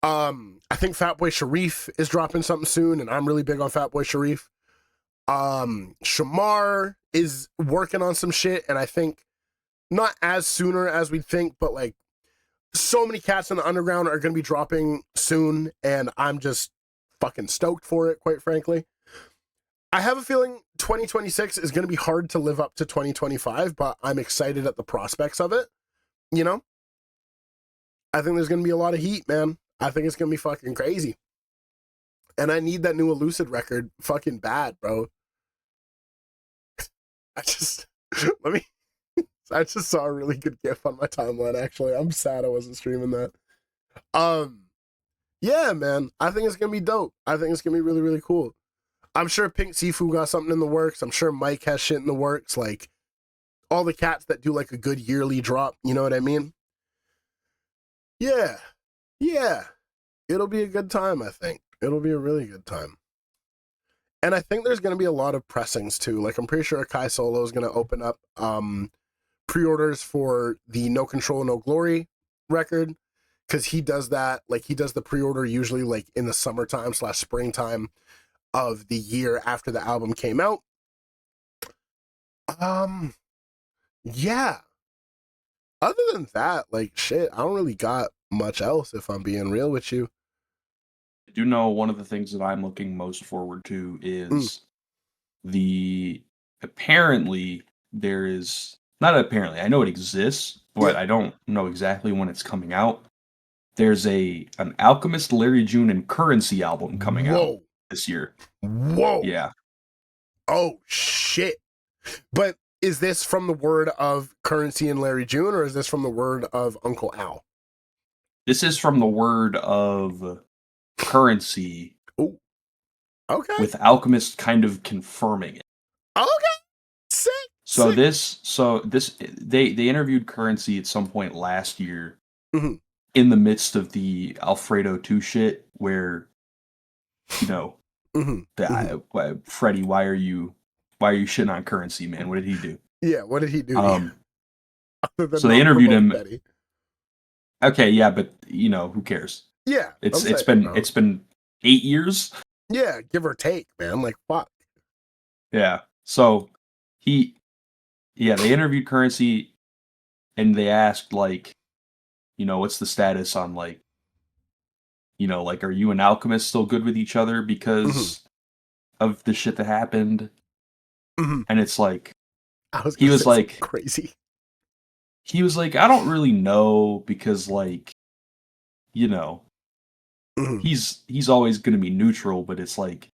I think Fatboy Sharif is dropping something soon, and I'm really big on Fatboy Sharif. Shamar is working on some shit, and I think not as sooner as we'd think, but like so many cats in the underground are gonna be dropping soon, and I'm just fucking stoked for it, quite frankly. I have a feeling 2026 is going to be hard to live up to 2025, but I'm excited at the prospects of it. You know? I think there's going to be a lot of heat, man. I think it's going to be fucking crazy. And I need that new Elucid record fucking bad, bro. I just saw a really good gif on my timeline, actually. I'm sad I wasn't streaming that. Yeah, man. I think it's going to be dope. I think it's going to be really, really cool. I'm sure Pink Sifu got something in the works. I'm sure Mike has shit in the works. Like, all the cats that do, like, a good yearly drop. You know what I mean? Yeah. Yeah. It'll be a good time, I think. It'll be a really good time. And I think there's going to be a lot of pressings, too. Like, I'm pretty sure Akai Solo is going to open up pre-orders for the No Control, No Glory record. Because he does that. Like, he does the pre-order usually, like, in the summertime / springtime of the year after the album came out. Yeah. Other than that, like, shit, I don't really got much else, if I'm being real with you. I do know one of the things that I'm looking most forward to is apparently there is, not apparently, I know it exists, but I don't know exactly when it's coming out. There's an Alchemist, Larry June, and Currency album coming out this year. Whoa. Yeah. Oh, shit. But is this from the word of Currency and Larry June, or is this from the word of Uncle Al? This is from the word of Currency. Oh. Okay. With Alchemist kind of confirming it. Okay. Sick. So they interviewed Currency at some point last year in the midst of the Alfredo 2 shit where, you know, Freddie, why are you shitting on Currency, man? What did he do? Yeah, what did he do? So they interviewed him. Betty. Okay, yeah, but you know, who cares? Yeah. It's been 8 years. Yeah, give or take, man. Like, fuck. Yeah. So they interviewed Currency and they asked, like, you know, what's the status on, like, you know, like, are you and Alchemist still good with each other because of the shit that happened? And it's like, he was like, crazy. He was like, I don't really know because, like, you know, he's always going to be neutral, but it's like,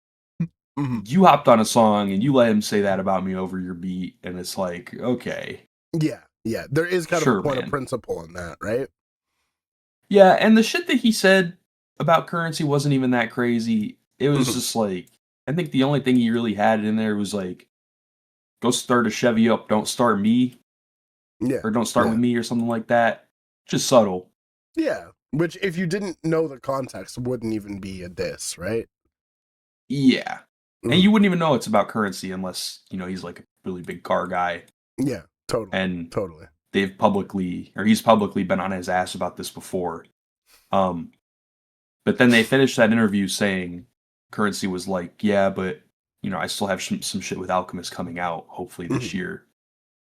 you hopped on a song and you let him say that about me over your beat, and it's like, okay. Yeah, there is kind of a point of principle in that, right? Yeah, and the shit that he said about Currency wasn't even that crazy. It was just like, I think the only thing he really had in there was like, go start a Chevy up, don't start me. Yeah. Or don't start with me or something like that. Just subtle. Yeah, which if you didn't know the context wouldn't even be a diss, right? Yeah. And you wouldn't even know it's about Currency unless, you know, he's like a really big car guy. Yeah, totally. And totally. He's publicly been on his ass about this before. But then they finished that interview saying Currency was like, yeah, but, you know, I still have some shit with Alchemist coming out, hopefully this year.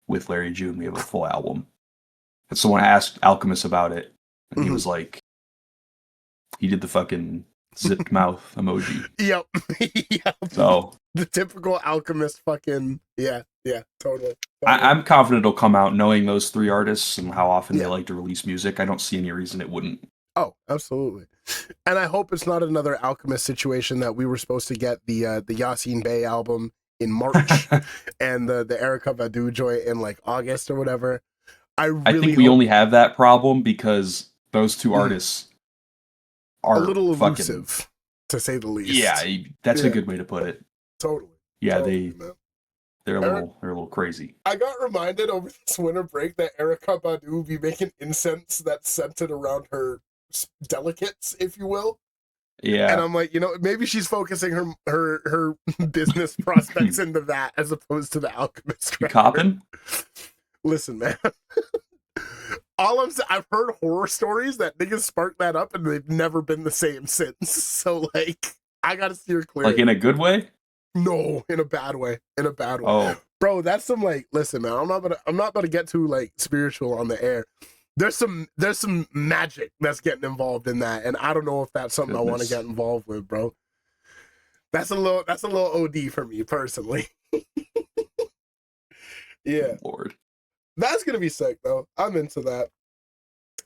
With Larry June, we have a full album. And someone asked Alchemist about it, and he was like, he did the fucking zipped mouth emoji. Yep. So the typical Alchemist fucking totally. I'm confident it'll come out, knowing those three artists and how often they like to release music. I don't see any reason it wouldn't. Oh, absolutely. And I hope it's not another Alchemist situation that we were supposed to get the Yasin Bey album in March and the Erykah Badu joint in like August or whatever. I think we only have that problem because those two artists are a little elusive, to say the least. Yeah, that's a good way to put it. Totally. Yeah, totally, they're a little crazy. I got reminded over this winter break that Erykah Badu will be making incense that's scented around her delicates, if you will. Yeah. And I'm like, maybe she's focusing her business prospects into that as opposed to the alchemist. You copping? Listen, man. I've heard horror stories that niggas spark that up and they've never been the same since. So like, I gotta steer clear. Like in a good way? No, in a bad way. In a bad way. Oh, Bro, that's some like, listen, man, I'm not about to get too like spiritual on the air. There's some magic that's getting involved in that, and I don't know if that's something I want to get involved with, bro. That's a little OD for me personally. Yeah. Lord. That's gonna be sick though. I'm into that.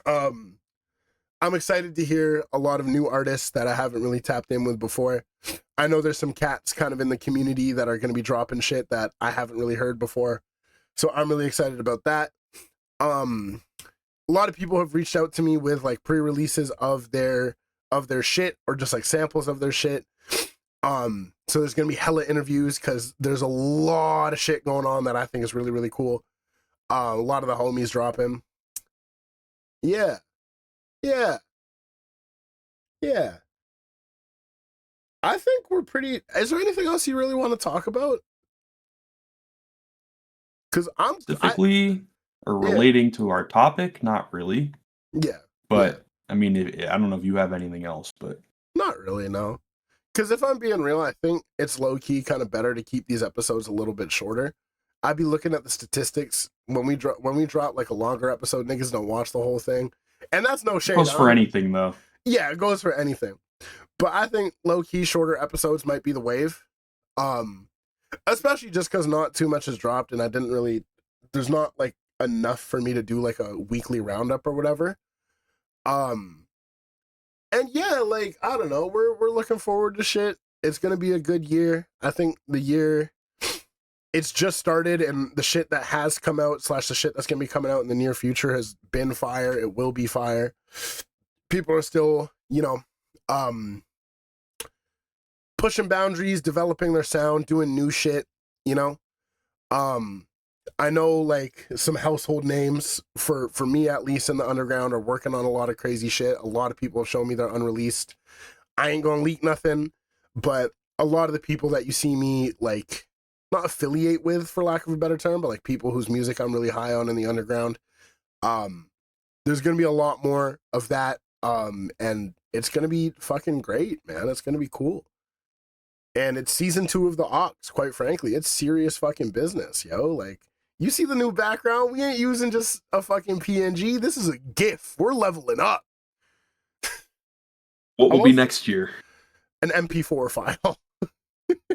I'm excited to hear a lot of new artists that I haven't really tapped in with before. I know there's some cats kind of in the community that are gonna be dropping shit that I haven't really heard before. So I'm really excited about that. A lot of people have reached out to me with like pre-releases of their shit or just like samples of their shit. So there's gonna be hella interviews because there's a lot of shit going on that I think is really, really cool. A lot of the homies dropping. Yeah. I think we're pretty. Is there anything else you really want to talk about? Because I'm specifically or relating to our topic, not really. Yeah. But I mean, I don't know if you have anything else, but not really, no. Because if I'm being real, I think it's low key kind of better to keep these episodes a little bit shorter. I'd be looking at the statistics when we drop like a longer episode. Niggas don't watch the whole thing, and that's no shame. It goes for anything though. Yeah, it goes for anything. But I think low key shorter episodes might be the wave. Especially just because not too much has dropped, and there's not like enough for me to do like a weekly roundup or whatever. And yeah, like I don't know, we're looking forward to shit. It's gonna be a good year. I think the year it's just started, and the shit that has come out / the shit that's gonna be coming out in the near future has been fire. It will be fire. People are still, pushing boundaries, developing their sound, doing new shit. I know like some household names for me at least in the underground are working on a lot of crazy shit. A lot of people have shown me they're unreleased. I ain't gonna leak nothing, but a lot of the people that you see me like not affiliate with, for lack of a better term, but like people whose music I'm really high on in the underground. There's gonna be a lot more of that. And it's gonna be fucking great, man. It's gonna be cool. And it's season 2 of the Aux, quite frankly. It's serious fucking business, yo. Like, you see the new background? We ain't using just a fucking PNG. This is a GIF. We're leveling up. What will be next year? An MP4 file.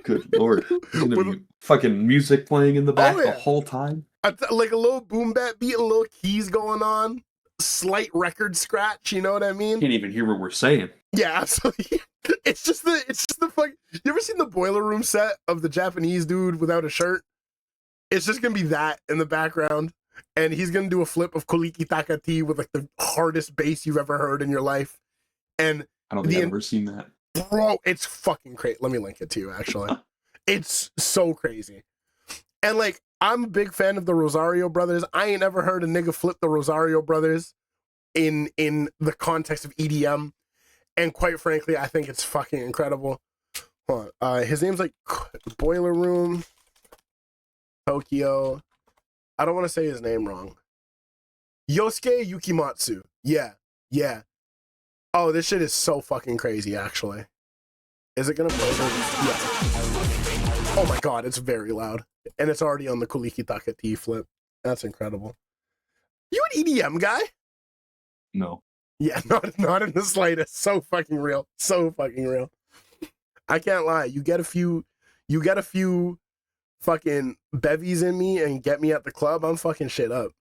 Good Lord. There's gonna be fucking music playing in the back the whole time. Like a little boom bap beat, a little keys going on. Slight record scratch, you know what I mean? Can't even hear what we're saying. Yeah, absolutely. It's just the fuck. You ever seen the Boiler Room set of the Japanese dude without a shirt? It's just gonna be that in the background, and he's gonna do a flip of Koliki Takati with like the hardest bass you've ever heard in your life. And I don't think I've ever seen that. Bro, it's fucking crazy. Let me link it to you, actually. It's so crazy. And like, I'm a big fan of the Rosario Brothers. I ain't ever heard a nigga flip the Rosario Brothers in the context of EDM. And quite frankly, I think it's fucking incredible. Hold on. His name's like Boiler Room Tokyo. I don't want to say his name wrong. Yosuke Yukimatsu. Yeah. Oh, this shit is so fucking crazy, actually. Is it gonna play? Yeah. Oh my god, it's very loud. And it's already on the Koliki Takati flip. That's incredible. You an EDM guy? No. Yeah, not in the slightest. So fucking real. I can't lie. You get a few fucking bevies in me and get me at the club, I'm fucking shit up.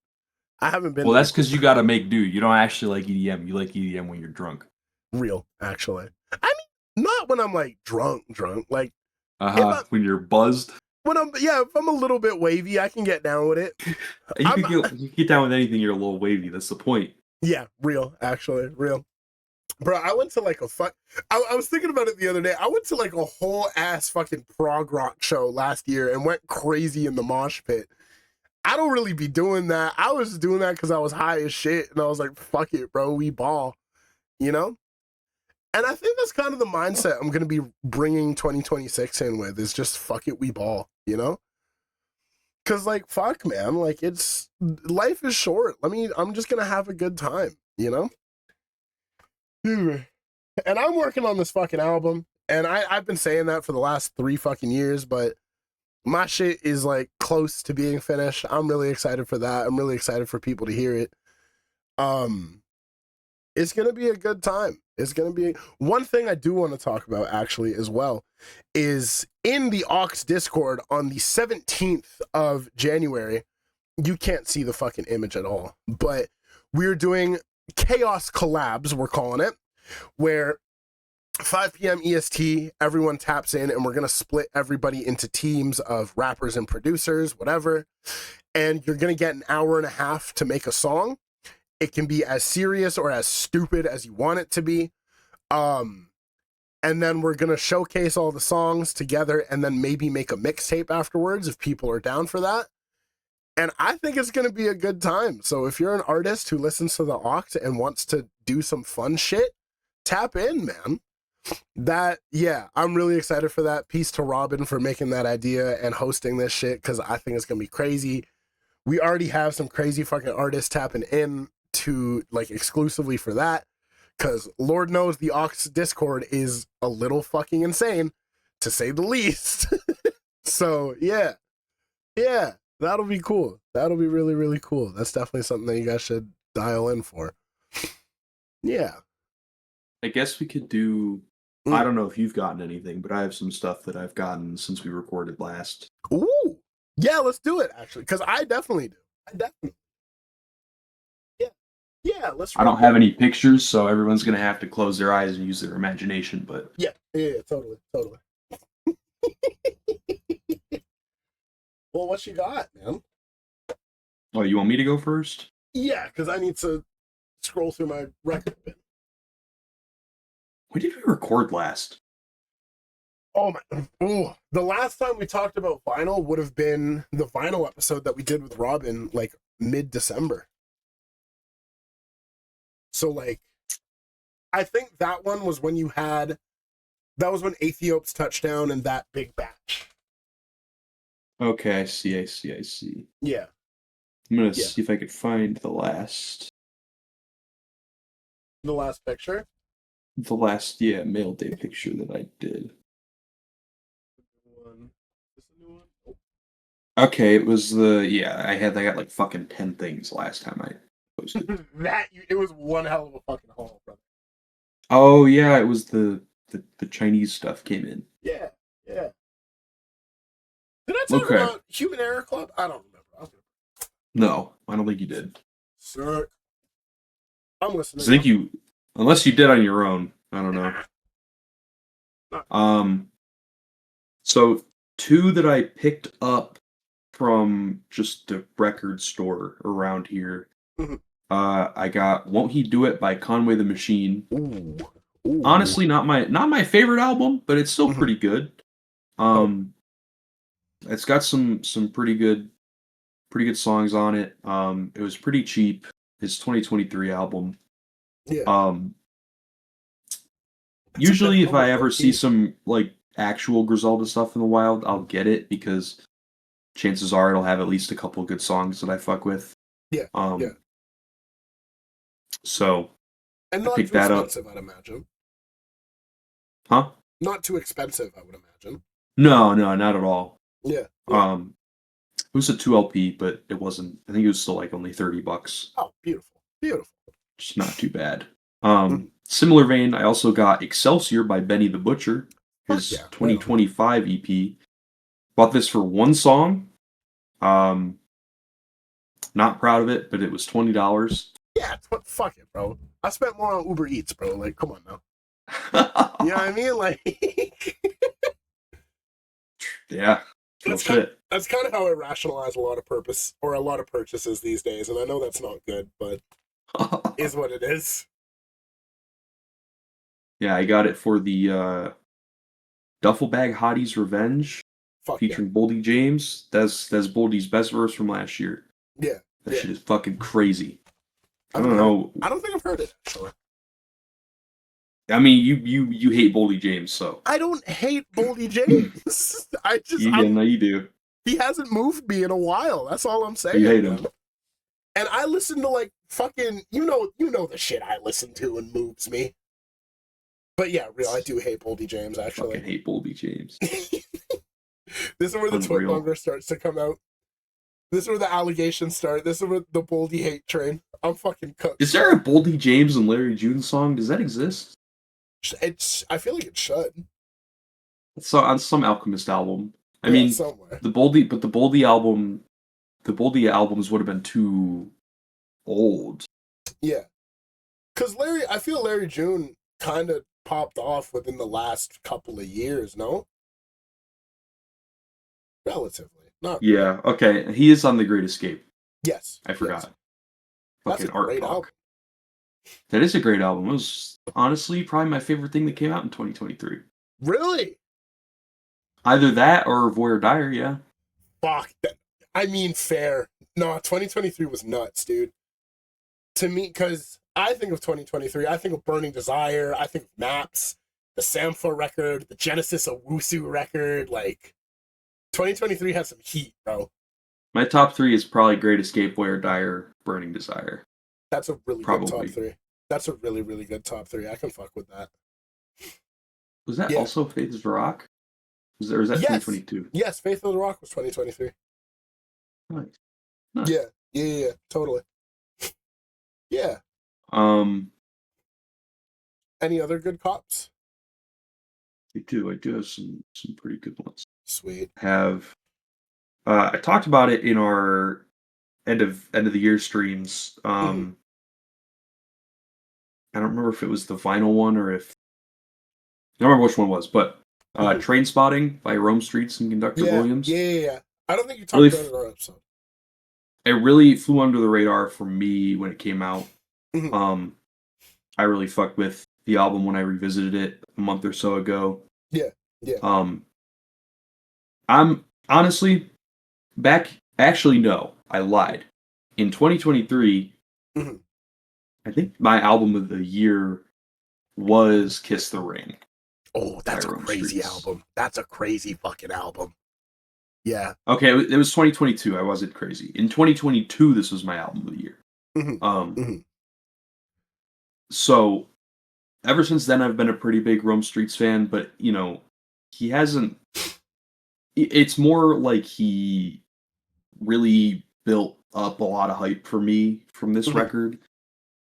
I haven't been. Well, that's because you gotta make do. You don't actually like EDM. You like EDM when you're drunk. Real, actually. I mean, not when I'm like drunk. Like when you're buzzed. If I'm a little bit wavy, I can get down with it. You can get down with anything. You're a little wavy. That's the point. Yeah, real, actually, real. Bro, I went to like I was thinking about it the other day. I went to like a whole ass fucking prog rock show last year and went crazy in the mosh pit. I don't really be doing that. I was doing that because I was high as shit and I was like, fuck it, bro, we ball. You know? And I think that's kind of the mindset I'm going to be bringing 2026 in with, is just fuck it, we ball, you know? Because, like, fuck, man, like, life is short. I'm just going to have a good time, you know? And I'm working on this fucking album, and I've been saying that for the last 3 fucking years, but my shit is, like, close to being finished. I'm really excited for that. I'm really excited for people to hear it. It's going to be a good time. It's going to be... One thing I do want to talk about, actually, as well, is in the Aux Discord on the 17th of January, you can't see the fucking image at all, but we're doing Chaos Collabs, we're calling it, where 5 p.m. EST, everyone taps in, and we're going to split everybody into teams of rappers and producers, whatever, and you're going to get an hour and a half to make a song. It can be as serious or as stupid as you want it to be. And then we're going to showcase all the songs together and then maybe make a mixtape afterwards if people are down for that. And I think it's going to be a good time. So if you're an artist who listens to the Aux and wants to do some fun shit, tap in, man. I'm really excited for that. Peace to Robin for making that idea and hosting this shit, because I think it's going to be crazy. We already have some crazy fucking artists tapping in to, like, exclusively for that, because Lord knows the Aux Discord is a little fucking insane, to say the least. So yeah, that'll be cool. That'll be really, really cool. That's definitely something that you guys should dial in for. Yeah, I guess we could do... I don't know if you've gotten anything, but I have some stuff that I've gotten since we recorded last. Ooh, yeah, let's do it, actually, because I definitely do. Yeah, let's... I don't have any pictures, so everyone's going to have to close their eyes and use their imagination, but... Yeah, totally. Well, what you got, man? Oh, you want me to go first? Yeah, because I need to scroll through my record bin. When did we record last? Oh my! Ooh, the last time we talked about vinyl would have been the vinyl episode that we did with Robin, like mid-December. So, like, I think that one was when that was when Ethiop's touchdown and that big batch. Okay, I see. Yeah. I'm going to see if I could find the last picture? The last, mail day picture that I did. Okay, it was I got like fucking 10 things last time I posted. It was one hell of a fucking haul, brother. Oh yeah, it was the Chinese stuff came in. Yeah. Did I talk about Human Error Club? I don't remember. No, I don't think you did. Sir, I'm listening. I think unless you did on your own. I don't know. So 2 that I picked up from just the record store around here. Mm-hmm. I got "Won't He Do It" by Conway the Machine. Ooh. Honestly, not my favorite album, but it's still pretty good. It's got some pretty good songs on it. It was pretty cheap. His 2023 album. Yeah. Usually if I ever see some like actual Griselda stuff in the wild, I'll get it because chances are it'll have at least a couple good songs that I fuck with. Yeah. So and not I picked too that expensive, up. I'd imagine. Huh? Not too expensive, I would imagine. No, not at all. Yeah. It was a 2 LP, but it wasn't. I think it was still like only $30. Oh, beautiful. Just not too bad. Similar vein, I also got "Excelsior" by Benny the Butcher, his 2025 EP. Bought this for 1 song. Not proud of it, but it was $20. Yeah, fuck it, bro. I spent more on Uber Eats, bro. Like, come on now. You know what I mean? Like, yeah. That's kind of how I rationalize a lot of purchases these days, and I know that's not good, but is what it is. Yeah, I got it for the Duffel Bag Hottie's Revenge, featuring Boldy James. That's Boldy's best verse from last year. Yeah. That shit is fucking crazy. I don't know. I don't think I've heard it, actually. I mean, you hate Boldy James, so I don't hate Boldy James. you do. He hasn't moved me in a while. That's all I'm saying. You hate man. him. And I listen to like fucking you know the shit I listen to and moves me. But yeah, real, I do hate Boldy James actually. Fucking hate Boldy James. This is where the Twitmonger starts to come out. This is where the allegations start. This is where the Boldy hate train. I'm fucking cooked. Is there a Boldy James and Larry June song? Does that exist? I feel like it should. It's on some Alchemist album. I Yeah, mean, somewhere. the Boldy albums would have been too old. Yeah. Because I feel Larry June kind of popped off within the last couple of years, no? Relatively. Not really. Yeah, okay. He is on The Great Escape. Yes. I forgot. Yes. That's Fucking a art great talk. album. That is a great album. It was honestly probably my favorite thing that came out in 2023. Really? Either that or Voyeur Dire, yeah. Fuck. I mean, fair. No, 2023 was nuts, dude. To me, because I think of 2023, I think of Burning Desire, I think of Maps, the Sampha record, the Genesis of WOOO record. Like, 2023 has some heat, bro. My top 3 is probably Great Escape, Voyeur Dire, Burning Desire. That's a really good top 3. That's a really, really good top 3. I can fuck with that. Was that also Faith is Rock? Or was that 2022? Yes, Faith of the Rock was 2023. Nice. Yeah, totally. Yeah. Any other good cops? I do have some pretty good ones. Sweet. I talked about it in our end of the year streams. I don't remember if it was the vinyl one or if I don't remember which one it was, but Train Spotting by Rome Streets and Conductor Williams. Yeah. I don't think you talked about it in our episode. It really flew under the radar for me when it came out. Mhm. I really fucked with the album when I revisited it a month or so ago. Yeah. I'm honestly no, I lied. In 2023, Mhm. I think my album of the year was Kiss the Ring. Oh, that's a Rome crazy Streets. album. That's a crazy fucking album. Yeah. Okay, it was 2022. I wasn't crazy. In 2022, this was my album of the year. Mhm. So ever since then, I've been a pretty big Rome Streets fan, but he hasn't. It's more like he really built up a lot of hype for me from this record,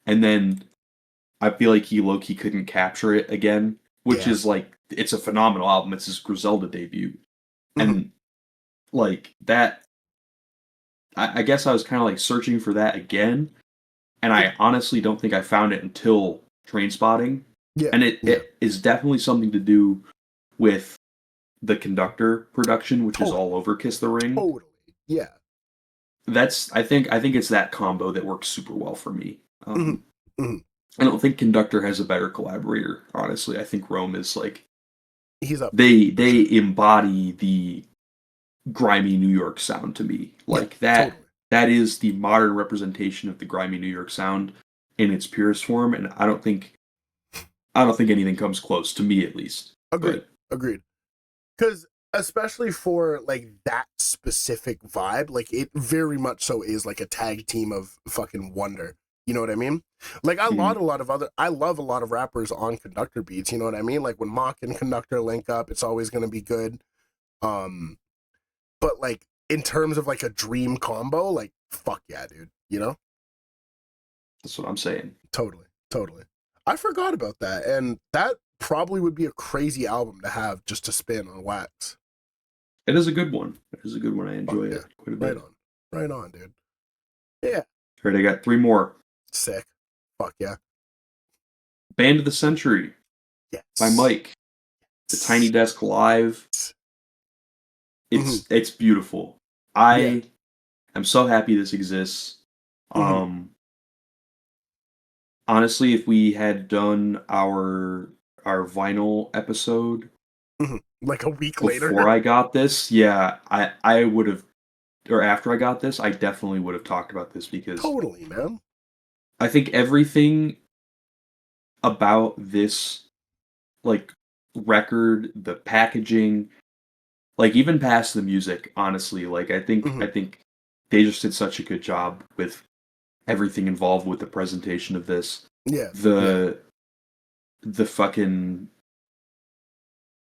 and then I feel like he low-key couldn't capture it again, which is like, it's a phenomenal album. It's his Griselda debut, and like that. I guess I was kind of like searching for that again, and I honestly don't think I found it until Train Spotting. Yeah. And it is definitely something to do with the Conductor production, which is all over Kiss the Ring. Totally. Yeah. I think it's that combo that works super well for me. Mm-hmm. I don't think Conductor has a better collaborator, honestly. I think Rome is like, he's up. They embody the grimy New York sound to me. Like that. Totally. That is the modern representation of the grimy New York sound in its purest form, and I don't think anything comes close, to me at least. Agreed. Because especially for like that specific vibe, like it very much so is like a tag team of fucking wonder. You know what I mean? Like I love a lot of rappers on Conductor beats. You know what I mean? Like when Mock and Conductor link up, it's always gonna be good. But like in terms of like a dream combo, like fuck yeah, dude. You know? That's what I'm saying. Totally. I forgot about that, and that probably would be a crazy album to have just to spin on wax. It is a good one. I enjoy it quite a bit. Right on, dude. Yeah. All right, I got 3 more. Sick. Fuck yeah. Band of the Century. Yes. By Mike. The Tiny Desk Live. It's beautiful. I am so happy this exists. Honestly, if we had done our vinyl episode like a week later before I got this, I would have, or after I got this, I definitely would have talked about this, because totally, man. I think everything about this like record, the packaging, like even past the music, honestly, like I think they just did such a good job with everything involved with the presentation of this. Yeah. The fucking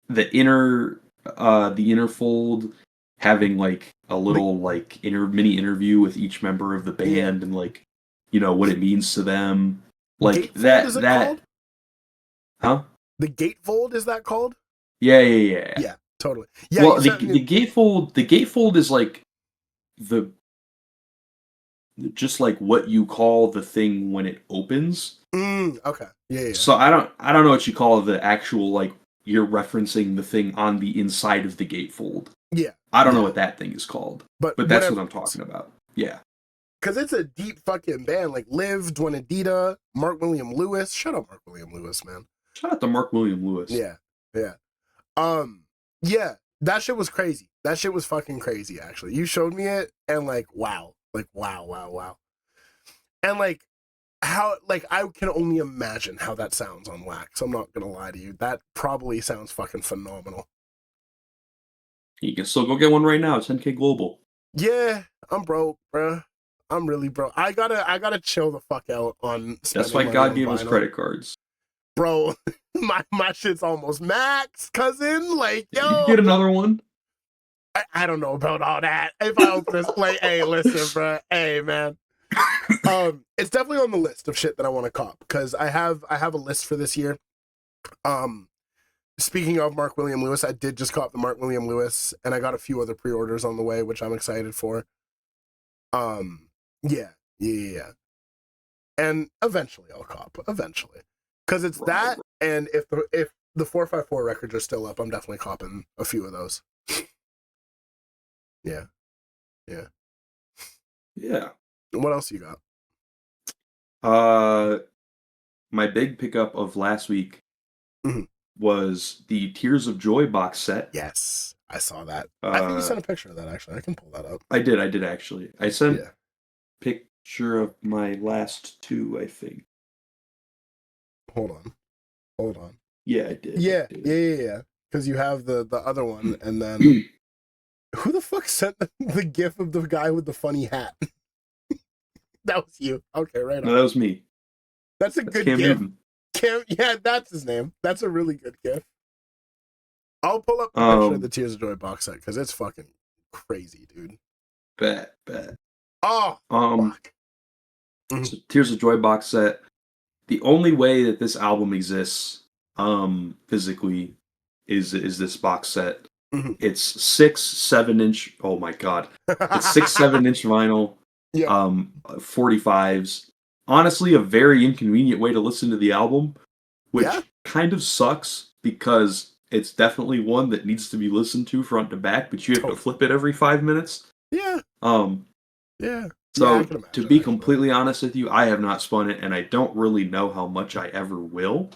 the inner fold having like a little like mini interview with each member of the band and like what it means to them, like Gatefold, is it called? Huh? The gatefold, is that called? Yeah, totally. Yeah. Well, the gatefold is like the just like what you call the thing when it opens. Okay. Yeah. So I don't know what you call the actual, like, you're referencing the thing on the inside of the gatefold. Yeah. I don't know what that thing is called, but that's what I'm talking about. Yeah. Because it's a deep fucking band. Like Liv, Dwanadita, Mark William Lewis. Shut up, Mark William Lewis, man. Shout out to Mark William Lewis. Yeah. Yeah. That shit was crazy. That shit was fucking crazy, actually. You showed me it, and like, wow. Like, wow. And like, how, like, I can only imagine how that sounds on wax. I'm not gonna lie to you. That probably sounds fucking phenomenal. You can still go get one right now. It's 10K Global. Yeah, I'm broke, bruh. I'm really broke. I gotta chill the fuck out on. That's why God gave us credit cards, bro. my shit's almost max, cousin. Like, yo, you get another one. I don't know about all that. If I open this, like, hey, listen, bro. Hey, man. It's definitely on the list of shit that I want to cop because I have a list for this year. Speaking of Mark William Lewis, I did just cop the Mark William Lewis, and I got a few other pre-orders on the way, which I'm excited for. Yeah. And eventually I'll cop. Eventually. Because it's that, and if the 454 records are still up, I'm definitely copping a few of those. Yeah. What else you got? My big pickup of last week was the Tears of Joy box set. Yes, I saw that. I think you sent a picture of that, actually. I can pull that up. I did actually. I sent a picture of my last two, I think. Hold on. Yeah, I did. Yeah. Because you have the other one, and then who the fuck sent the gif of the guy with the funny hat? That was you. Okay, right on. No, that was me. That's a good gif. Cam, yeah, that's his name. That's a really good gif. I'll pull up the picture of the Tears of Joy box set because it's fucking crazy, dude. Bet. Oh, fuck. So Tears of Joy box set. The only way that this album exists, physically, is this box set. It's 6-7 inch. Oh my god, it's 6-7 inch vinyl. 45s. Honestly, a very inconvenient way to listen to the album, which kind of sucks because it's definitely one that needs to be listened to front to back, but you have to flip it every 5 minutes. Yeah. So, to be completely honest with you, I have not spun it, and I don't really know how much I ever will.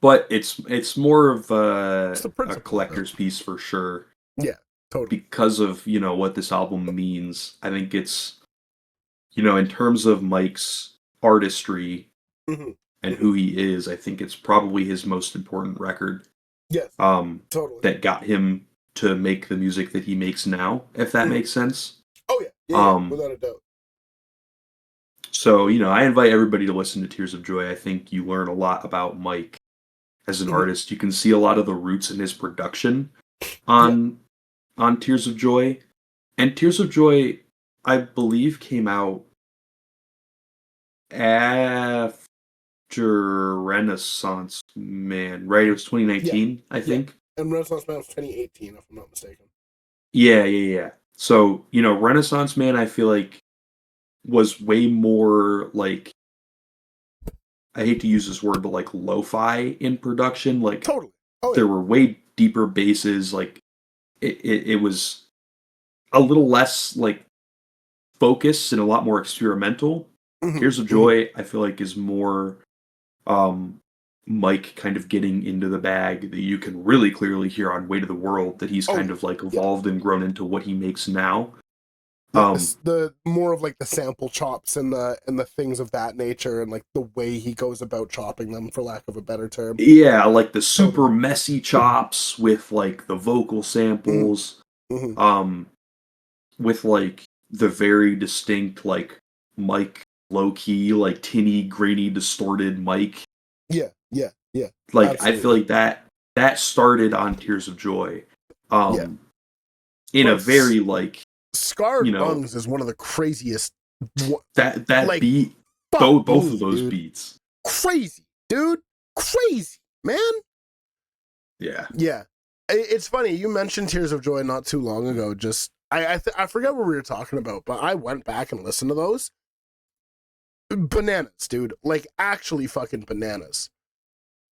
But it's more of a collector's piece for sure. Yeah, totally. Because of, what this album means. I think it's, in terms of Mike's artistry and who he is, I think it's probably his most important record. Yes, totally. That got him to make the music that he makes now, if that makes sense. Oh, yeah, without a doubt. So, I invite everybody to listen to Tears of Joy. I think you learn a lot about Mike as an artist. You can see a lot of the roots in his production on Tears of Joy. And Tears of Joy, I believe, came out after Renaissance Man, right? It was 2019, I think. And Renaissance Man was 2018, if I'm not mistaken. Yeah. So, Renaissance Man, I feel like, was way more, like, I hate to use this word, but, like, lo-fi in production. Like, totally. There were way deeper basses. Like, it was a little less, like, focused and a lot more experimental. Tears of Joy, I feel like, is more Mike kind of getting into the bag that you can really clearly hear on Way to the World, that he's kind of like evolved and grown into what he makes now. The more of like the sample chops and the things of that nature, and like the way he goes about chopping them, for lack of a better term. Yeah, like the super messy chops with like the vocal samples, Mm-hmm. with like the very distinct like mic low key, like tinny, grainy, distorted mic. Yeah. Like Absolutely. I feel like that started on Tears of Joy. Yeah. In Bro, a very like, Scarred you know, Lungs is one of the craziest. that Like, beat, fuck both me, of those dude. beats. Crazy, dude. Crazy, man. Yeah. Yeah. It's funny, you mentioned Tears of Joy not too long ago. Just I forget what we were talking about, but I went back and listened to those. Bananas, dude. Like, actually fucking bananas.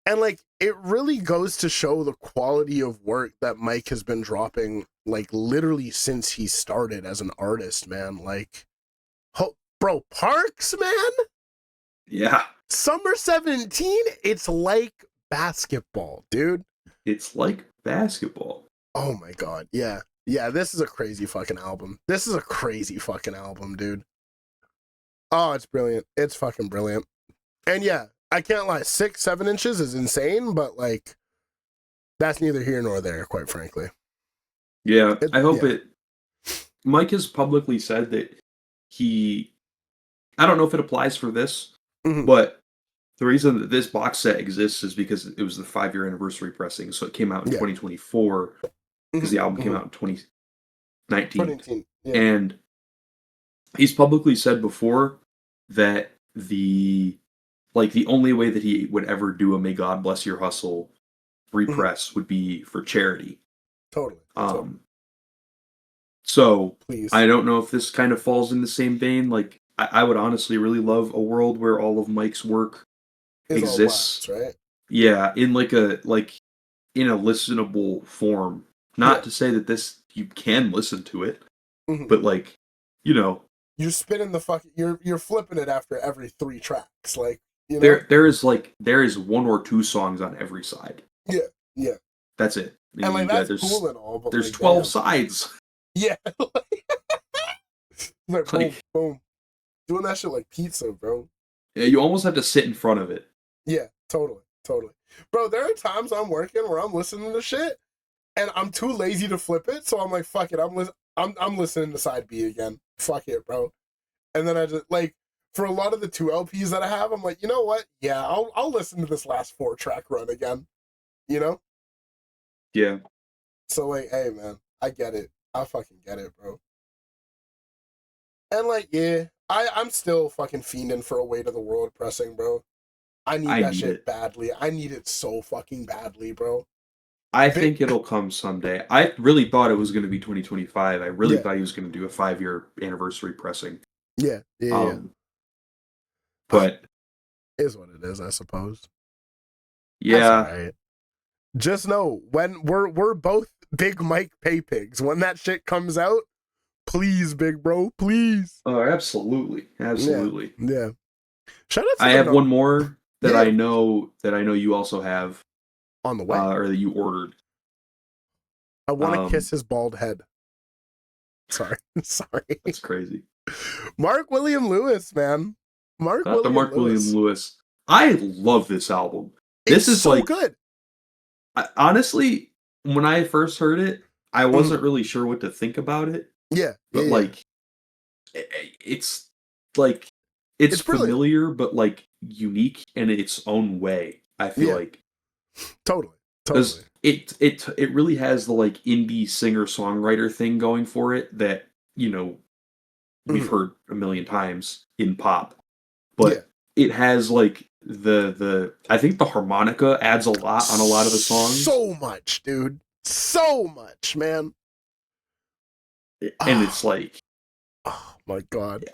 And like, it really goes to show the quality of work that Mike has been dropping, like, literally since he started as an artist, man. Like, bro, Parks, man. Yeah. Summer 17, it's like basketball, dude. It's like basketball. Oh my god, yeah. Yeah, this is a crazy fucking album. This is a crazy fucking album, dude. Oh, it's brilliant. It's fucking brilliant. And yeah, I can't lie, 6-7 inches is insane, but like, that's neither here nor there, quite frankly. Yeah, I hope Mike has publicly said that I don't know if it applies for this, but the reason that this box set exists is because it was the 5-year anniversary pressing, so it came out in 2024, because the album came out in 2019. And he's publicly said before that the only way that he would ever do a May God Bless Your Hustle repress would be for charity. Totally. So please. I don't know if this kind of falls in the same vein. Like, I would honestly really love a world where all of Mike's work exists, right? Yeah, in in a listenable form. Not to say that you can listen to it, but like, you're spinning the fucking, you're flipping it after every 3 tracks, like, you know? there is 1 or 2 songs on every side. Yeah. That's it. And like, that's cool and all, but there's like, 12 sides. Yeah. Like, boom. Doing that shit like pizza, bro. Yeah, you almost have to sit in front of it. Yeah, totally. Bro, there are times I'm working where I'm listening to shit and I'm too lazy to flip it, so I'm like, fuck it, I'm listening to side B again. Fuck it, bro. And then I just, like, for a lot of the 2 LPs that I have, I'm like, you know what? Yeah, I'll listen to this last 4-track run again. You know? Yeah. So like, hey man, I get it. I fucking get it, bro. And like, yeah, I'm still fucking fiending for a Weight of the World pressing, bro. I need that shit badly. I need it so fucking badly, bro. I think it'll come someday. I really thought it was going to be 2025. I really thought he was going to do a 5-year anniversary pressing. Yeah. But is what it is, I suppose. Yeah. Right. Just know, when we're both big Mike pay pigs, when that shit comes out, please, big bro, please. Oh, absolutely. Yeah. Shout out to I have one more that I know you also have on the way, or that you ordered. I want to kiss his bald head. Sorry. That's crazy. Mark William Lewis, man. Mark William Lewis. I love this album. This is so like good. Honestly, when I first heard it, I wasn't really sure what to think about it. Yeah. But like, it's like, it's familiar, but like unique in its own way. I feel like totally. It really has the like indie singer songwriter thing going for it that we've heard a million times in pop, but it has like the I think the harmonica adds a lot on a lot of the songs. So much, dude. So much, man. And it's like, oh my god.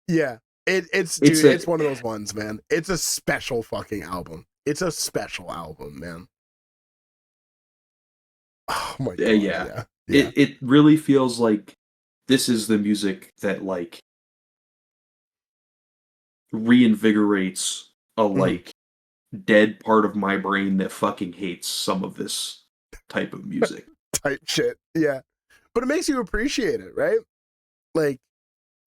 Yeah. It's one of those ones, man. It's a special fucking album. It's a special album, man. Oh my god. Yeah. It really feels like this is the music that like reinvigorates a like dead part of my brain that fucking hates some of this type of music. Type shit. Yeah. But it makes you appreciate it, right? Like,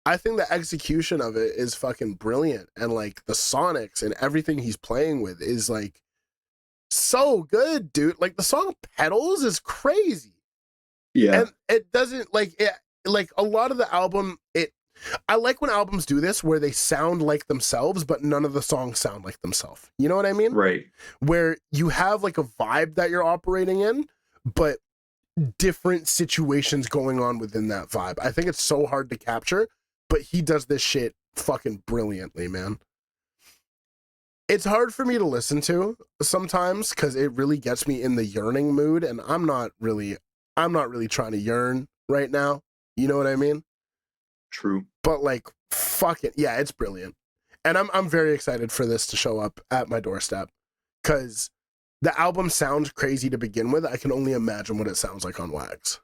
I think the execution of it is fucking brilliant. And like the sonics and everything he's playing with is like so good, dude. Like the song Petals is crazy. Yeah. And it doesn't like a lot of the album, I like when albums do this where they sound like themselves, but none of the songs sound like themselves. You know what I mean? Right. Where you have like a vibe that you're operating in, but different situations going on within that vibe. I think it's so hard to capture, but he does this shit fucking brilliantly, man. It's hard for me to listen to sometimes because it really gets me in the yearning mood, and I'm not really trying to yearn right now. You know what I mean? True. But like, fuck it, yeah, it's brilliant, and I'm very excited for this to show up at my doorstep because the album sounds crazy to begin with. I can only imagine what it sounds like on Wax.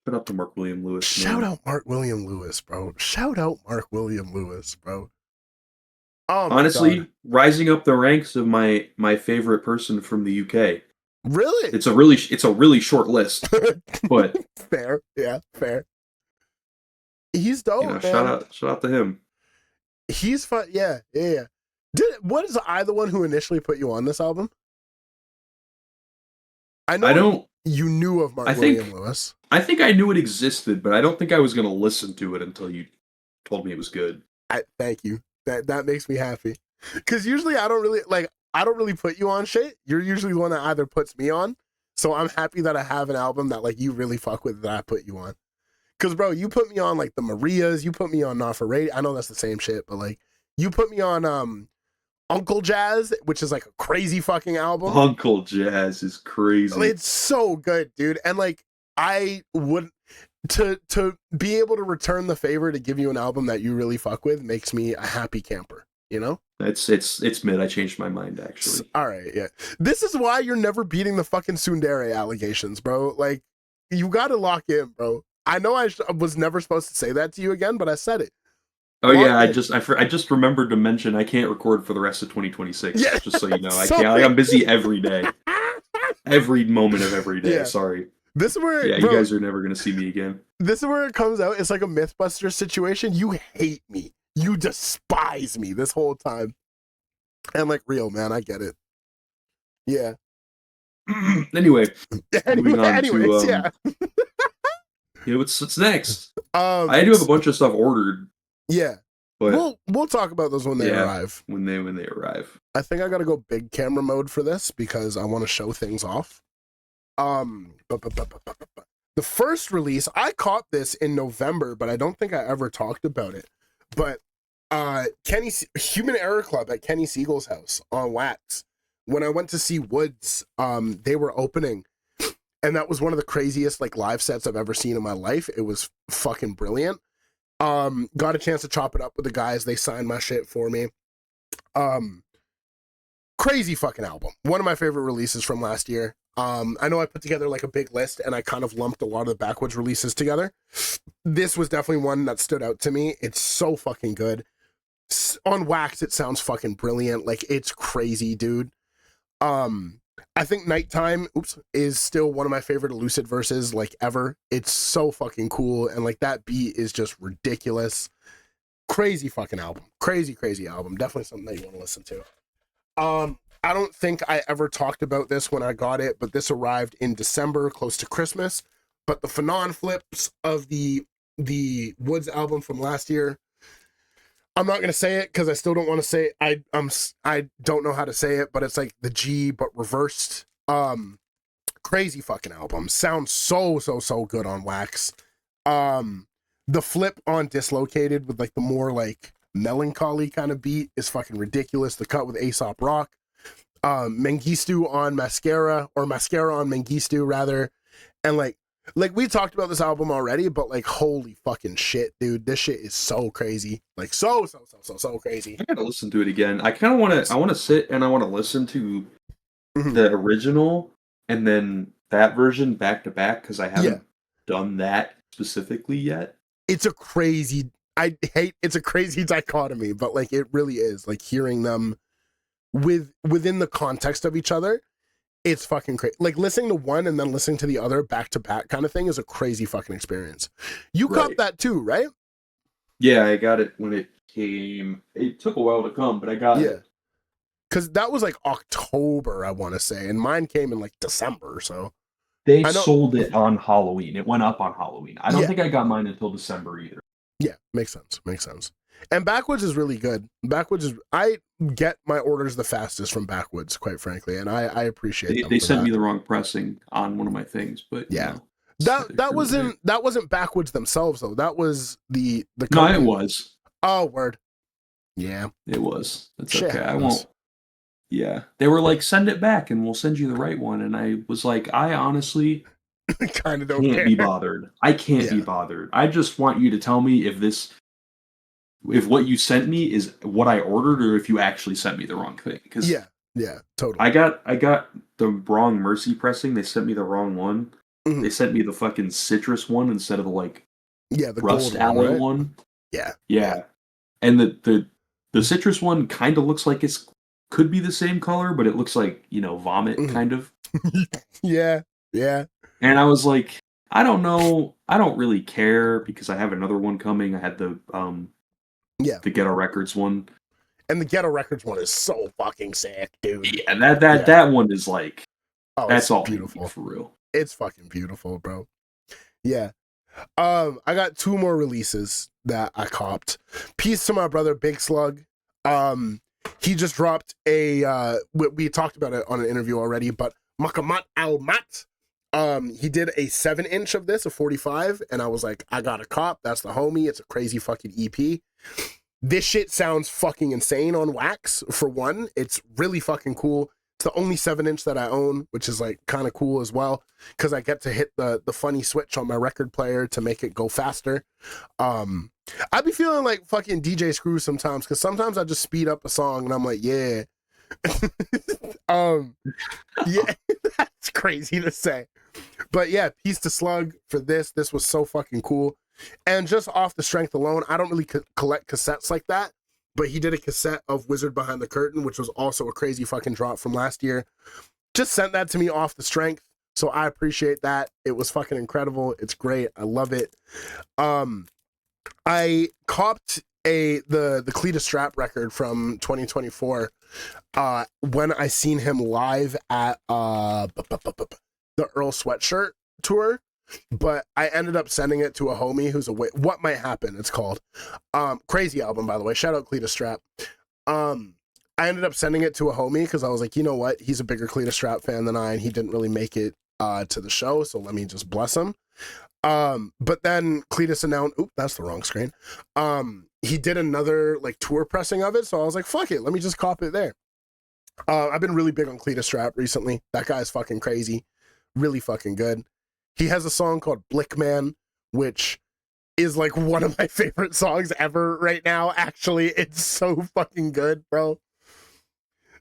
Shout out to Mark William Lewis. Shout out Mark William Lewis, bro. Shout out Mark William Lewis, bro. Oh, honestly, rising up the ranks of my favorite person from the UK. Really? It's a really short list, but fair, yeah, fair. He's dope, man. Shout out to him. He's fun, yeah. Was I the one who initially put you on this album? I know you knew of Mark William Lewis. I think I knew it existed, but I don't think I was going to listen to it until you told me it was good. Thank you. That makes me happy. Because usually I don't really put you on shit. You're usually the one that either puts me on. So I'm happy that I have an album that like you really fuck with that I put you on. Because bro, you put me on like the Marias. You put me on Not For Radio. I know that's the same shit, but like you put me on Uncle Jazz, which is like a crazy fucking album. Uncle Jazz is crazy. It's so good, dude. And like I would to be able to return the favor to give you an album that you really fuck with makes me a happy camper, you know? It's mid. I changed my mind actually. All right, yeah. This is why you're never beating the fucking Tsundere allegations, bro. Like you got to lock in, bro. I know I was never supposed to say that to you again, but I said it. Oh yeah, I just remembered to mention I can't record for the rest of 2026. Yeah. Just so you know, I can't. I'm busy every day, every moment of every day. Yeah. Sorry. This is where you guys are never gonna see me again. This is where it comes out. It's like a Mythbuster situation. You hate me. You despise me this whole time. And like real man, I get it. Yeah. Anyway, anyways, yeah. Yeah, what's next? I do have a bunch of stuff ordered. Yeah, but we'll talk about those when they arrive. When they arrive. I think I gotta go big camera mode for this because I want to show things off. The first release, I caught this in November, but I don't think I ever talked about it. But Human Error Club at Kenny Siegel's house on Wax. When I went to see Woods, they were opening. And that was one of the craziest like live sets I've ever seen in my life. It was fucking brilliant. Got a chance to chop it up with the guys. They signed my shit for me. Crazy fucking album. One of my favorite releases from last year. I know I put together like a big list and I kind of lumped a lot of the Backwoods releases together. This was definitely one that stood out to me. It's so fucking good. On Wax, it sounds fucking brilliant. Like it's crazy, dude. I think Nighttime, is still one of my favorite Elucid verses like ever. It's so fucking cool. And like that beat is just ridiculous. Crazy fucking album. Crazy album. Definitely something that you want to listen to. I don't think I ever talked about this when I got it, but this arrived in December, close to Christmas. But the Phenon flips of the Woods album from last year, I'm not gonna say it because I still don't want to say it. I don't know how to say it, but it's like the G but reversed. Crazy fucking album. Sounds so good on Wax. The flip on Dislocated with like the more like melancholy kind of beat is fucking ridiculous. The cut with Aesop Rock. Mengistu on Mascara on Mengistu rather, and like we talked about this album already, but like holy fucking shit, dude, this shit is so crazy, like so crazy. I gotta listen to it again. I kind of want to sit and I want to listen to the original and then that version back to back because I haven't done that specifically yet. It's a crazy dichotomy, but like it really is like hearing them within the context of each other It's fucking crazy. Like listening to one and then listening to the other back to back kind of thing is a crazy fucking experience. You copped that too, right? Yeah, I got it when it came. It took a while to come, but I got it. Because that was like October, I want to say, and mine came in like December. So they sold it on Halloween. It went up on Halloween. I don't think I got mine until December either. Yeah, makes sense. Makes sense. And Backwoods is really good. Backwoods is, I get my orders the fastest from Backwoods, quite frankly, and I appreciate them. They sent me the wrong pressing on one of my things, but yeah, you know, that wasn't Backwoods themselves though. That was the company. No, it was. Oh, word. Yeah, it was. That's okay. I won't. Yeah, they were like, send it back, and we'll send you the right one. And I was like, I honestly kind of can't be bothered. I can't be bothered. I just want you to tell me if what you sent me is what I ordered, or if you actually sent me the wrong thing. Because yeah, totally. I got the wrong Mercy pressing. They sent me the wrong one. Mm-hmm. They sent me the fucking citrus one instead of the rust alloy one. Yeah. And the citrus one kind of looks like could be the same color, but it looks like, vomit kind of. Yeah. And I was like, I don't know. I don't really care because I have another one coming. I had the Ghetto Records one. And the Ghetto Records one is so fucking sick, dude. Yeah, that one is like, that's all beautiful for real. It's fucking beautiful, bro. Yeah. I got 2 more releases that I copped. Peace to my brother Big Slug. He just dropped we talked about it on an interview already, but Makamat Al Mat. He did a 7-inch of this, a 45, and I was like, I got a cop. That's the homie. It's a crazy fucking EP. This shit sounds fucking insane on wax, for one. It's really fucking cool. It's the only 7-inch that I own, which is like kind of cool as well, because I get to hit the funny switch on my record player to make it go faster. I be feeling like fucking DJ Screw sometimes, because sometimes I just speed up a song and I'm like, yeah. Yeah, that's crazy to say. But yeah, peace to Slug for this. This was so fucking cool. And just off the strength alone, I don't really collect cassettes like that, but he did a cassette of Wizard Behind the Curtain, which was also a crazy fucking drop from last year. Just sent that to me off the strength, so I appreciate that. It was fucking incredible. It's great. I love it. I copped the Cletus Strap record from 2024 when I seen him live at the Earl Sweatshirt tour. But I ended up sending it to a homie who's What Might Happen, it's called. Crazy album, by the way. Shout out Cletus Strap. I ended up sending it to a homie because I was like, you know what? He's a bigger Cletus Strap fan than I, and he didn't really make it to the show, so let me just bless him. But then Cletus announced, that's the wrong screen. He did another like tour pressing of it, so I was like, fuck it, let me just cop it there. I've been really big on Cletus Strap recently. That guy's fucking crazy. Really fucking good. He has a song called Blickman, which is like one of my favorite songs ever right now. Actually, it's so fucking good, bro.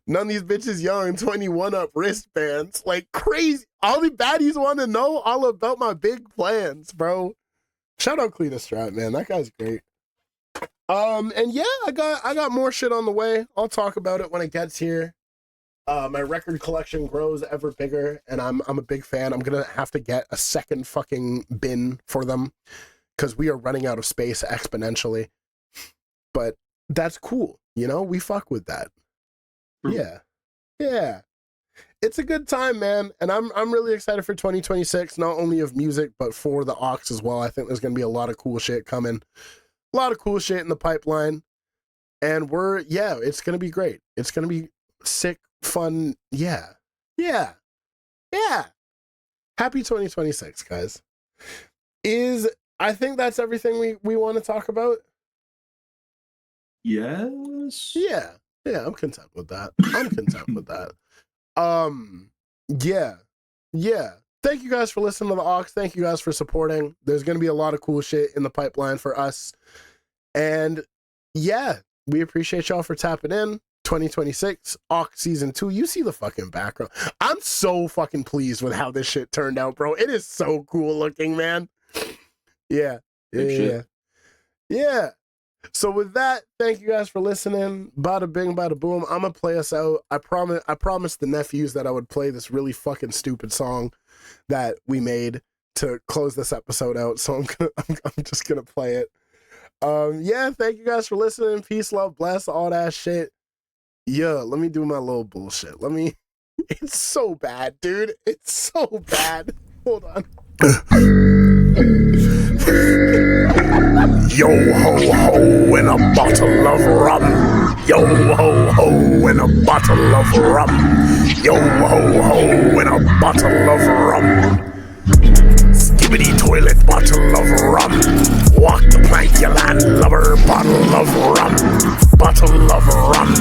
None of these bitches young, 21 up wristbands. Like crazy. All the baddies want to know all about my big plans, bro. Shout out Cletus Strap, man. That guy's great. And yeah, I got more shit on the way. I'll talk about it when it gets here. My record collection grows ever bigger, and I'm a big fan. I'm gonna have to get a second fucking bin for them because we are running out of space exponentially. But that's cool, we fuck with that. Yeah. It's a good time, man, and I'm really excited for 2026, not only of music, but for the Aux as well. I think there's gonna be a lot of cool shit coming. A lot of cool shit in the pipeline. And it's gonna be great. It's gonna be sick, fun. Yeah. Happy 2026, guys. I think that's everything we want to talk about. Yes. Yeah, I'm content with that. Yeah. Thank you guys for listening to the Aux. Thank you guys for supporting. There's going to be a lot of cool shit in the pipeline for us. And yeah, we appreciate y'all for tapping in. 2026, Aux Season 2. You see the fucking background. I'm so fucking pleased with how this shit turned out, bro. It is so cool looking, man. Yeah. So with that, thank you guys for listening. Bada bing, bada boom. I'm gonna play us out. I promised the nephews that I would play this really fucking stupid song that we made to close this episode out. So I'm just gonna play it. Yeah, thank you guys for listening. Peace, love, bless, all that shit. Yeah, let me do my little bullshit. It's so bad, dude. It's so bad. Hold on. Yo ho ho and a bottle of rum. Yo ho ho and a bottle of rum. Yo ho ho and a bottle of rum. Skibbity toilet bottle of rum. Walk the plank, you landlubber. Bottle of rum. Bottle of rum.